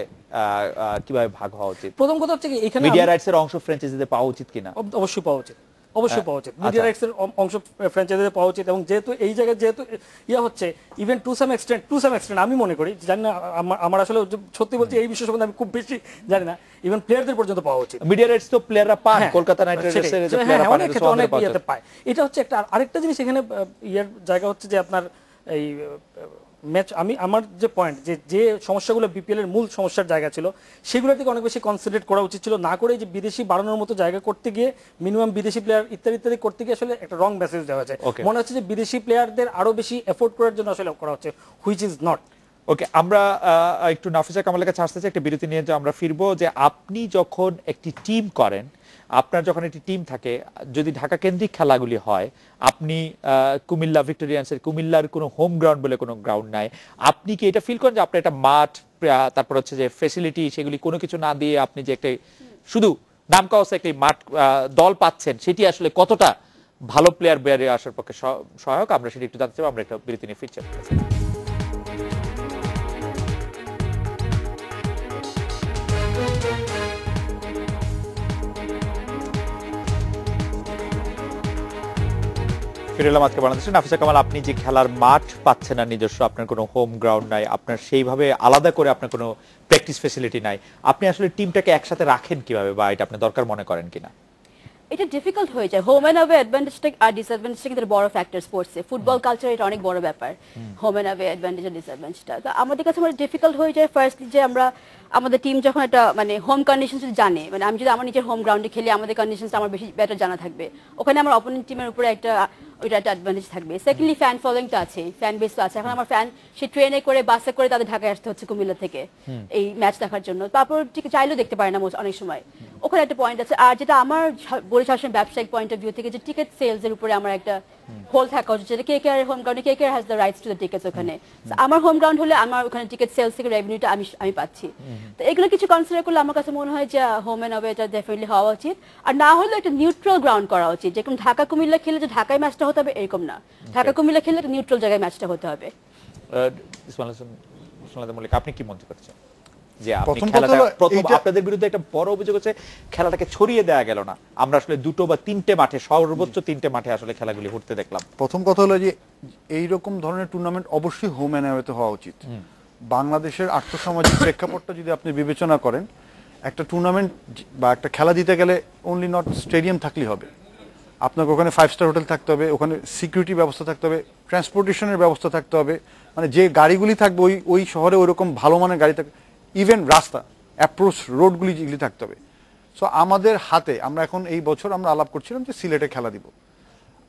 কিভাবে ভাগ হওয়া উচিত? প্রথম কথা হচ্ছে কি, এখানে মিডিয়া রাইটস এর অংশ ফ্র্যাঞ্চাইজিতে পাওয়া উচিত কিনা? অবশ্যই পাওয়া উচিত, অবশ্যই পাওয়া উচিত। মিডিয়া রাইটস এর অংশ ফ্র্যাঞ্চাইজিতে পাওয়া উচিত। এবং যেহেতু এই জায়গায় যেহেতু হচ্ছে, ইভেন টু সাম এক্সটেন্ট আমি মনে করি, জানি না, আমার আসলে সত্যি বলছি এই বিষয় সম্বন্ধে আমি খুব বেশি জানি না, ইভেন প্লেয়ারদের পর্যন্ত পাওয়া উচিত। মিডিয়া রাইটস তো প্লেয়াররা পায়, কলকাতা নাইট রাইডার্সের যে প্লেয়াররা পায়, অনেক ইয়েতে পায়। এটা হচ্ছে একটা আরেকটা জিনিস এখানে ইয়ার জায়গা হচ্ছে যে আপনার এই ম্যাচ, আমার যে পয়েন্ট, যে সমস্যাগুলো বিপিএল এর মূল সমস্যার জায়গা ছিল, সেগুলো থেকে অনেক বেশি কনসেন্ট্রেট করা উচিত ছিল, না করে যে বিদেশি বাড়ানোর মতো জায়গা করতে গিয়ে মিনিমাম বিদেশি প্লেয়ার ইত্যাদি করতে গিয়ে আসলে একটা রং মেসেজ দেওয়া হয়েছে। মনে হচ্ছে যে বিদেশি প্লেয়ারদের আরো বেশি এফোর্ড করার জন্য আসলে করা হচ্ছে, হুইচ ইজ নট। ওকে, আমরা একটু নাফিসা কামালের কাছে আসতে চাই, একটা বিরতি নিয়ে আমরা ফিরবো। যে আপনি যখন একটি টিম করেন, আপনার যখন একটি টিম থাকে, যদি ঢাকা কেন্দ্রিক খেলাগুলি হয়, আপনি কুমিল্লা ভিক্টোরিয়ান্সের, কুমিল্লার কোনো হোম গ্রাউন্ড বলে কোনো গ্রাউন্ড নাই, আপনি কি এটা ফিল করেন যে আপনার একটা মাঠ, তারপর হচ্ছে যে ফ্যাসিলিটি, সেগুলি কোনো কিছু না দিয়ে আপনি যে একটা শুধু নাম কাওসে একটি মাঠ দল পাচ্ছেন, সেটি আসলে কতটা ভালো প্লেয়ার বেয়ারে আসার পক্ষে সহায়ক? আমরা সেটি একটু জানতে চাই। আমরা একটা বিরতি নিয়ে ফিরছি। ফিরে এলাম আজকে বাংলাদেশে। নাফিসা কামাল, আপনি যে খেলার মাঠ পাচ্ছেন না নিজস্ব, আপনার কোনো হোম গ্রাউন্ড নাই, আপনার সেইভাবে আলাদা করে আপনার কোনো প্র্যাকটিস ফ্যাসিলিটি নাই, আপনি আসলে টিমটাকে একসাথে রাখেন কিভাবে, বা এটা আপনি দরকার মনে করেন কিনা? এটা ডিফিকাল্ট হয়ে যায়। হোম এন্ড অ্যাওয়ে অ্যাডভান্টেজটা আর ডিসঅ্যাডভান্টেজটা কিন্তু বড় ফ্যাক্টর স্পোর্টসে। ফুটবল কালচার এটা অনেক বড় ব্যাপার, হোম এন্ড অ্যাওয়ে অ্যাডভান্টেজ আর ডিসঅ্যাডভান্টেজটা। তো আমাদের কাছে মানে ডিফিকাল্ট হয়ে যায় ফার্স্টলি যে আমাদের টিম যখন একটা মানে হোম কন্ডিশন যদি জানে, মানে আমি যদি আমার নিজের হোম গ্রাউন্ডে খেলি, আমাদের কন্ডিশনটা আমার বেশি বেটার জানা থাকবে, ওখানে আমার অপোনেন্ট টিমের উপরে একটা অ্যাডভান্টেজ থাকবে। সেকেন্ডলি ফ্যান ফলোইংটা আছে, ফ্যান বেস তো আছে। এখন আমার ফ্যান সে ট্রেনে করে বাসে করে তাদের ঢাকায় আসতে হচ্ছে কুমিল্লা থেকে এই ম্যাচ দেখার জন্য, তারপর ঠিক চাইলেও দেখতে পারে না অনেক সময়, ওখানে একটা পয়েন্ট আছে। আর যেটা আমার বরিশাল ব্যবসায়িক পয়েন্ট অফ ভিউ থেকে, যে টিকিট সেলস এর উপরে আমার একটা হোল থাকা উচিত, যেটা কে আর হোম গ্রাউন্ডে কে has the rights to the tickets. ওখানে আমার হোম গ্রাউন্ড হলে আমার ওখানে টিকিট সেলস থেকে রেভিনিউটা আমি পাচ্ছি। তো এগুলো কিছু কনসিডার করলে আমার কাছে মনে হয় যে হোম এন্ড অ্যাওয়ে এটা ডেফিনেটলি হওয়া উচিত। আর না হলে একটা নিউট্রাল গ্রাউন্ড করা উচিত, যেরকম ঢাকা কুমিল্লা খেলে যে ঢাকায় ম্যাচটা হতে হবে এরকম না, ঢাকা কুমিল্লা খেলে একটা নিউট্রাল জায়গায় ম্যাচটা হতে হবে। আপনি কি মনে করছেন যে আপনাদের বিরুদ্ধে একটা বড় অভিযোগ হচ্ছে খেলাটাকে ছড়িয়ে দেওয়া গেল না, আমরা আসলে দুটো বা তিনটে মাঠে, সর্বোচ্চ তিনটে মাঠে আসলে খেলাগুলি উঠতে দেখলাম? প্রথম কথা হলো যে এইরকম ধরনের টুর্নামেন্ট অবশ্যই হোম এন্ড অ্যাওয়েতে হওয়া উচিত। বাংলাদেশের আর্থসামাজিক প্রেক্ষাপটটা যদি আপনি বিবেচনা করেন, একটা টুর্নামেন্ট বা একটা খেলা দিতে গেলে অনলি নট স্টেডিয়াম থাকলেই হবে, আপনাকে ওখানে 5 স্টার হোটেল থাকতে হবে, ওখানে সিকিউরিটি ব্যবস্থা থাকতে হবে, ট্রান্সপোর্টেশনের ব্যবস্থা থাকতে হবে, মানে যে গাড়িগুলি থাকবে ওই শহরে ওইরকম ভালো মানের গাড়ি থাকবে, ইভেন রাস্তা অ্যাপ্রোচ রোডগুলি যেগুলি থাকতে হবে। সো আমাদের হাতে, আমরা এখন এই বছর আমরা আলাপ করছিলাম যে সিলেটে খেলা দিব,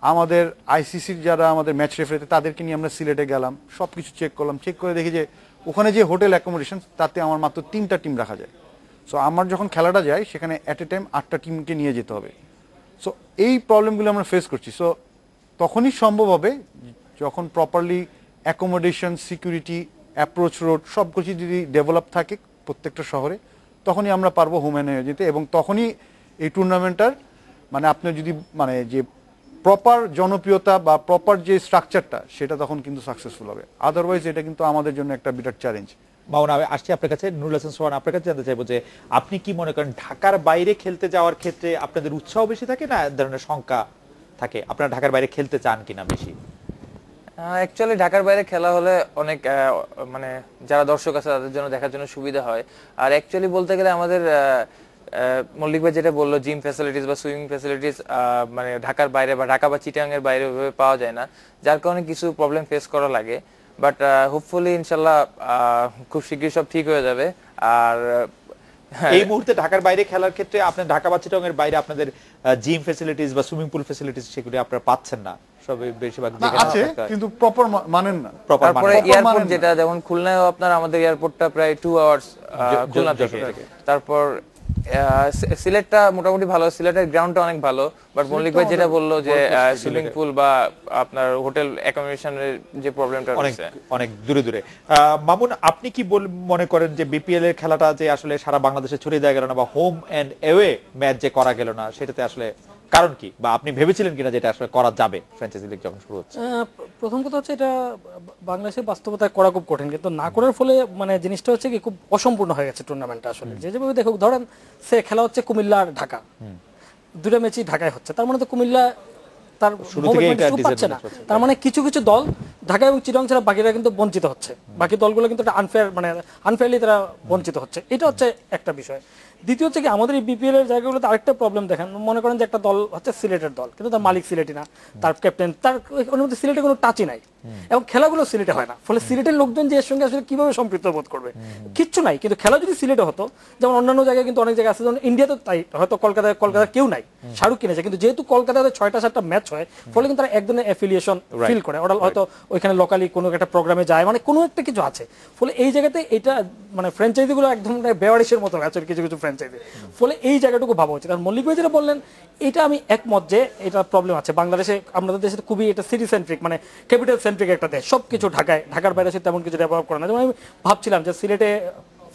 আমাদের আইসিসির যারা আমাদের ম্যাচ রেফারিতে তাদেরকে নিয়ে আমরা সিলেটে গেলাম, সব কিছু চেক করলাম, চেক করে দেখি যে ওখানে যে হোটেল অ্যাকোমোডেশন তাতে আমার মাত্র 3টা টিম রাখা যায়। সো আমার যখন খেলাটা যায় সেখানে অ্যাট এ টাইম 8টা টিমকে নিয়ে যেতে হবে। সো এই প্রবলেমগুলো আমরা ফেস করছি। সো তখনই সম্ভব হবে যখন properly accommodation, security, approach road সব কিছু যদি ডেভেলপ থাকে প্রত্যেকটা শহরে, তখনই আমরা পারবো হোম এন্ড অ্যাওয়ে যেতে, এবং তখনই এই টুর্নামেন্টটার মানে আপনি যদি মানে যে প্রপার জনপ্রিয়তা বা প্রপার যে স্ট্রাকচারটা সেটা তখন কিন্তু সাকসেসফুল হবে। আদারওয়াইজ এটা কিন্তু আমাদের জন্য একটা বিরাট চ্যালেঞ্জ। মামুন, আমি আসছি আপনার কাছে। নুরুল হাসান সোহান, আপনার কাছে জানতে চাইবো যে আপনি কি মনে করেন ঢাকার বাইরে খেলতে যাওয়ার ক্ষেত্রে আপনাদের উৎসাহ বেশি থাকে না ধরনের শঙ্কা থাকে? আপনারা ঢাকার বাইরে খেলতে চান কিনা বেশি? অ্যাকচুয়ালি ঢাকার বাইরে খেলা হলে অনেক মানে যারা দর্শক আছে তাদের জন্য দেখার জন্য সুবিধা হয়। আর অ্যাকচুয়ালি বলতে গেলে আমাদের মল্লিক ভাই যেটা বললো, জিম ফ্যাসিলিটিস বা সুইমিং ফ্যাসিলিটিস মানে ঢাকার বাইরে বা ঢাকা বা চিটাগাং এর বাইরে ওইভাবে পাওয়া যায় না, যার কারণে কিছু প্রবলেম ফেস করা লাগে। বাট হোপফুলি ইনশাল্লাহ খুব শীঘ্রই সব ঠিক হয়ে যাবে। আর এই মুহূর্তে ঢাকার বাইরে খেলার ক্ষেত্রে আপনার ঢাকা বা চিটাগাং এর বাইরে আপনাদের জিম ফ্যাসিলিটিস বা সুইমিং পুল ফ্যাসিলিটিস সেগুলো আপনারা পাচ্ছেন না? সবই বেশিরভাগ আছে কিন্তু প্রপার মানেন না। তারপরে এয়ারপোর্ট যেটা যেমন খুলনায় আপনার আমাদের এয়ারপোর্টটা প্রায় 2 আওয়ার্স খুলনা থেকে। তারপর সিলেটটা মোটামুটি ভালো, সিলেটের গ্রাউন্ডটা অনেক ভালো। বাট মল্লিক ভাই যেটা বললো যে সুইমিং পুল বা আপনার হোটেল অ্যাকোমোডেশনের যে প্রবলেমটা রয়েছে অনেক দূরে দূরে। মামুন, আপনি কি মনে করেন যে বিপিএল এর খেলাটা যে আসলে সারা বাংলাদেশে ছড়িয়ে দেওয়া গেল না বা হোম এন্ড অ্যাওয়ে ম্যাচ যে করা গেল না, সেটাতে আসলে কারণ কি, বা আপনি ভেবেছিলেন কিনা যেটা আসলে করা যাবে ফ্র্যাঞ্চাইজি লিগ যখন শুরু হচ্ছে? প্রথম কথা হচ্ছে এটা বাংলাদেশের বাস্তবতায় করা খুব কঠিন, কিন্তু না করার ফলে মানে জিনিসটা হচ্ছে কি খুব অসম্পূর্ণ হয়ে গেছে টুর্নামেন্টটা। আসলে যেভাবে দেখো, ধরেন সে খেলা হচ্ছে কুমিল্লা আর ঢাকা, দুটো ম্যাচই ঢাকায় হচ্ছে, তার মানে তো কুমিল্লা তার পাচ্ছে না। তার মানে কিছু কিছু দল ঢাকা এবং চিটাং ছাড়া বাকিরা কিন্তু বঞ্চিত হচ্ছে, বাকি দলগুলো কিন্তু একটা আনফেয়ার মানে আনফেয়ারলি তারা বঞ্চিত হচ্ছে। এটা হচ্ছে একটা বিষয়। দ্বিতীয় হচ্ছে কি, আমাদের এই বিপিএল এর জায়গাগুলোতে আরেকটা প্রবলেম দেখেন, মনে করেন যে একটা দল হচ্ছে সিলেটের দল, কিন্তু তার মালিক সিলেটি না, তার ক্যাপ্টেন, তার মধ্যে সিলেটে কোনো টাচই নাই, এবং খেলাগুলো সিলেটে হয় না। ফলে সিলেটের লোকজন যে এর সঙ্গে আসলে কিভাবে সম্পৃক্ত বোধ করবে? কিচ্ছু নাই। কিন্তু খেলা যদি সিলেটে হতো, যেমন অন্যান্য জায়গায় কিন্তু অনেক জায়গায় আছে, যেমন ইন্ডিয়াতে তাই, হয়তো কলকাতায় কেউ নাই, শাহরুখ কিনেছে, কিন্তু যেহেতু কলকাতাতে 6টা-7টা ম্যাচ হয়, ফলে কিন্তু তারা এক ধরনের অ্যাফিলিয়েশন ফিল করে, ওরা হয়তো ওইখানে লোকালি কোনো একটা প্রোগ্রামে যায়, মানে কোনো একটা কিছু আছে। ফলে এই জায়গাতে এটা মানে ফ্র্যাঞ্চাইজিগুলো একদম বেওয়ারিশের মতো আছে কিছু কিছু ফ্র্যাঞ্চাইজি। ফলে এই জায়গাটুকু ভাবা উচিত। আর মল্লিক ভাই যেটা বললেন, এটা আমি একমত যে এটা প্রবলেম আছে বাংলাদেশে। আমাদের দেশে খুবই এটা সিটি সেন্ট্রিক, মানে ক্যাপিটাল সেন্ট্রিক একটা দেশ, সবকিছু ঢাকার বাইরে তেমন কিছু ডেভেলপ করে না। যেমন আমি ভাবছিলাম যে সিলেটে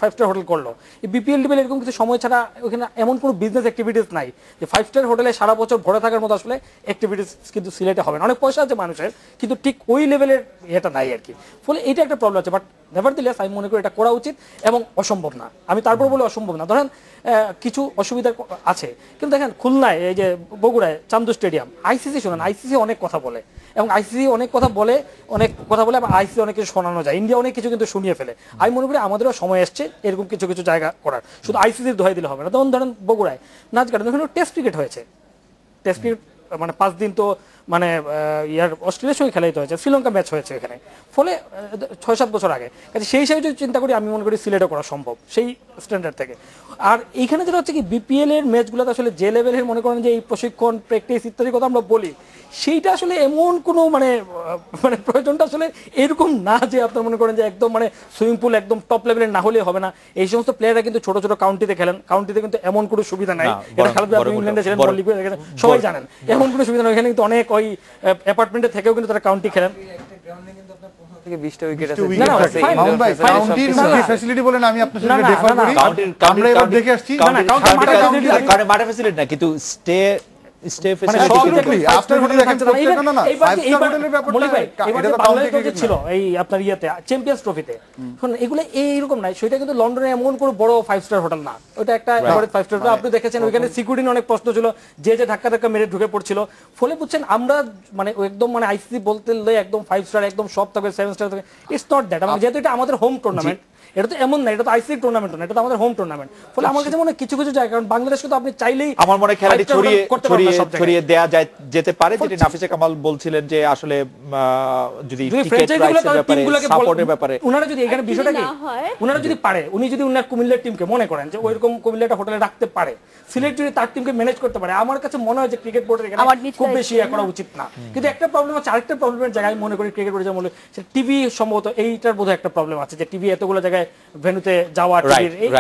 5 স্টার হোটেল করলো, এই বিপিএল লেভেল এরকম কিছু সময় ছাড়া ওখানে এমন কোনো বিজনেস অ্যাক্টিভিটিস নাই যে 5 স্টার হোটেলে সারা বছর ভরে থাকার মতো আসলে অ্যাক্টিভিটিস কিন্তু সিলেটে হবে না। অনেক পয়সা আছে মানুষের, কিন্তু ঠিক ওই লেভেলের এটা নাই আর কি। ফলে এটা একটা প্রবলেম আছে। বাট নেভারদিলেস আমি মনে করি এটা করা উচিত এবং অসম্ভব না। আমি তারপর বলে অসম্ভব না, ধরেন কিছু অসুবিধা আছে, কিন্তু দেখেন খুলনায় এই যে বগুড়ায় চান্দু স্টেডিয়াম, আইসিসি শোনেন, আইসিসি অনেক কথা বলে, এবং আইসিসি অনেক কথা বলে আবার আইসিসি অনেক কিছু শোনানো যায়, ইন্ডিয়া অনেক কিছু কিন্তু শুনিয়ে ফেলে। আমি মনে করি আমাদেরও সময় এসছে এরকম কিছু কিছু জায়গা করার, শুধু আইসিসির দোহাই দিলে হবে না। যেমন ধরেন বগুড়ায় নাচ গান, ওখানে টেস্ট ক্রিকেট হয়েছে, টেস্ট ক্রিকেট মানে 5 দিন তো মানে ইয়ার অস্ট্রেলিয়ার সঙ্গে খেলাইতে হয়েছে, শ্রীলঙ্কা ম্যাচ হয়েছে এখানে, ফলে 6-7 বছর আগে। কাজে সেই হিসাবে যদি চিন্তা করি, আমি মনে করি সিলেটে করা সম্ভব সেই স্ট্যান্ডার্ড থেকে। আর এইখানে যেটা হচ্ছে কি, বিপিএল এর ম্যাচগুলোতে আসলে যে লেভেলের মনে করেন যে এই প্রশিক্ষণ, প্র্যাকটিস ইত্যাদি কথা আমরা বলি, সেইটা আসলে এমন কোনো মানে প্রয়োজনটা আসলে এরকম না যে আপনার মনে করেন যে একদম মানে সুইমিং পুল একদম টপ লেভেলের না হলে হবে না। এই সমস্ত প্লেয়াররা কিন্তু ছোট ছোট কাউন্টিতে খেলেন, কাউন্টিতে কিন্তু এমন কোনো সুবিধা নাই। এটা খেলাধুলা আপনি ইংল্যান্ডে ছিলেন, সবাই জানেন, এমন কোনো সুবিধা নেই। এখানে কিন্তু অনেক ওই অ্যাপার্টমেন্টে থেকেও কিন্তু তারা কাউন্টি খেলেন। থেকে 20টা উইকেট আছে। মামুন ভাই, কাউন্টির মধ্যে ফ্যাসিলিটি বলেন, আমি আপনার সাথে ডিফার করি। আমরা এবার দেখে আসছি, কারণ মাঠে ফ্যাসিলিটি না, কিন্তু স্টে চ্যাম্পিয়ন্স ট্রফিতে এগুলো এইরকম নাই, সেটা কিন্তু লন্ডনে এমন কোনো বড় 5 স্টার হোটেল না, ওটা একটা 5 স্টার। আপনি দেখেছেন ওইখানে সিকিউরিটি অনেক প্রশ্ন ছিল, যে ধাক্কা মেরে ঢুকে পড়ছিল। ফলে বুঝছেন আমরা মানে একদম মানে আইসিসি বলতে একদম 5 স্টার একদম সব থাকবে, 7 স্টার থাকবে, ইটস নট দ্যাট। যেহেতু এটা আমাদের হোম টুর্নামেন্ট, এটা তো এমন না, এটা তো আইসিসি টুর্নামেন্ট না, এটা তো আমাদের হোম টুর্নামেন্ট। ফলে আমার কাছে মনে হয় কিছু কিছু জায়গা, কারণ বাংলাদেশকে তো আপনি চাইলেই আমার মনে হয় খেলাটি ছড়িয়ে দেয়া যেতে পারে, যেটি নাফিসা কামাল বলছিলেন যে আসলে যদি টিকেট রাইটসের ব্যাপারে, সাপোর্টের ব্যাপারে উনারা যদি এখানে বিষয়টা কি উনারা যদি পারে, উনি যদি উনার কুমিল্লার টিমকে মনে করেন যে ওইরকম কুমিল্লাটা হোটেলে রাখতে পারে, সিলেট যদি তার টিমকে ম্যানেজ করতে পারে, আমার কাছে মনে হয় যে ক্রিকেট বোর্ডের এখানে খুব বেশি করা উচিত না। কিন্তু একটা প্রবলেম আছে, আরেকটা প্রবলেমের জায়গায় মনে করি ক্রিকেট বোর্ডের যেমন টিভি সম্ভবত এইটার বোধহয় একটা প্রবলেম আছে, যে টিভি এতগুলো জায়গায় ভেন্যুতে যাওয়া,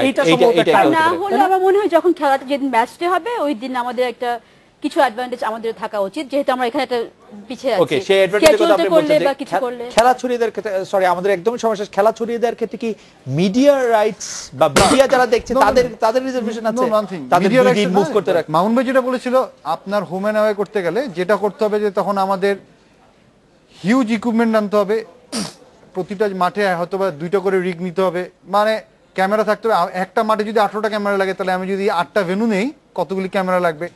এইটা সম্ভবত না হলে আমার মনে হয় যখন খেলাটা যেদিন ম্যাচটা হবে ওই দিন আমাদের একটা কিছু অ্যাডভান্টেজ আমাদের থাকা উচিত, যেহেতু আমরা এখানে একটা পিছিয়ে আছি। ওকে, সেই অ্যাডভান্টেজের কথা আপনি বলছেন যে খেলা ছড়িয়ে দেওয়ার ক্ষেত্রে, সরি আমাদের একদম সমস্যা, খেলা ছড়িয়ে দেওয়ার ক্ষেত্রে কি মিডিয়া রাইটস বা মিডিয়া যারা দেখছে তাদের রিজার্ভেশন আছে, তাদের মিডিয়া মুভ করতে রাখে। মামুন ভাই যেটা বলেছিল, আপনার হোম এন্ড অ্যাওয়ে করতে গেলে যেটা করতে হবে যে তখন আমাদের হিউজ ইকুইপমেন্ট আনতে হবে, প্রতিটা মাঠে হয়তো বা 2টা করে রিগ নিতে হবে, মানে ক্যামেরা থাকতে হবে। একটা মাঠে যদি 18টা ক্যামেরা লাগে তাহলে আমি যদি 8টা ভেন্যু নেই কতগুলি ক্যামেরা লাগবে।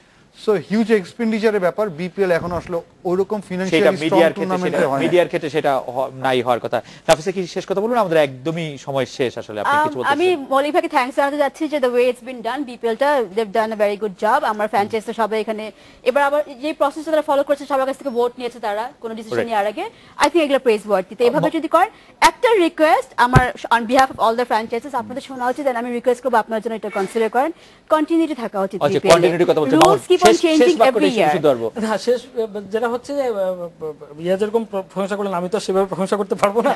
সো হিউজ এক্সপেন্ডিচারের ব্যাপার। বিপিএল এখন আসলে ওইরকম ফিনান্সিয়ালি স্ট্রং টুর্নামেন্টে হয় না। মিডিয়ার ক্ষেত্রে সেটা নাই হওয়ার কথা। নাফিসা কি শেষ কথা বলুন, আমাদের একদমই সময় শেষ আসলে, আপনি কিছু বলতে আমি মৌলিক ভাইকে থ্যাঙ্কস জানাতে যাচ্ছি যে the way it's been done, বিপিএলটা they have done a very good job. আমার ফ্র্যাঞ্চাইজ তো সবাই এখানে এবার আবার যে প্রসেসটা তারা ফলো করেছে, সবার কাছ থেকে ভোট নিয়েছে তারা কোনো ডিসিশন নেওয়ার আগে, আই থিংক এগুলো প্রেজ ওয়ার্থি। তো এইভাবে যদি করেন, একটা রিকোয়েস্ট আমার on behalf of all the franchises, আপনাদের শোনা উচিত, আমি রিকোয়েস্ট করবো আপনার জন্য এটা কনসিডার করেন, কন্টিনিউটি থাকা উচিত। কন্টিনিউটি কথা বলতে rules keep on changing every year. না, শেষ যেটা হচ্ছে যে ইয়া যেরকম প্রশংসা করলেন, আমি তো সেভাবে প্রশংসা করতে পারবো না,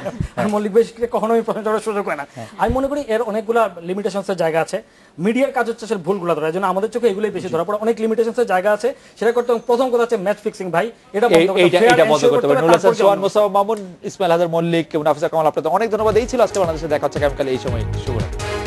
মল্লিক ভাই কখনো আমি প্রশংসা করার সুযোগ হয় না। আমি মনে করি এর অনেকগুলো লিমিটেশনস এর জায়গা আছে। মিডিয়ার কাজ হচ্ছে সেটা ভুলগুলো ধরা, যেন আমাদের চোখে এগুলোই বেশি ধরা পড়ে। অনেক লিমিটেশনস এর জায়গা আছে, সেটা করতে হবে। প্রথম কথা হচ্ছে ম্যাচ ফিক্সিং ভাই, এটা বন্ধ করতে হবে। নুরুল হাসান সোহান, মোসাম্মদ মামুন, ইসমাইল হায়দার মল্লিক এবং নাফিসা কামাল, আপনাদের অনেক ধন্যবাদ। এই ছিল আজকে বাংলাদেশে দেখা হচ্ছে আগামীকাল এই সময়। শুভরাত্রি।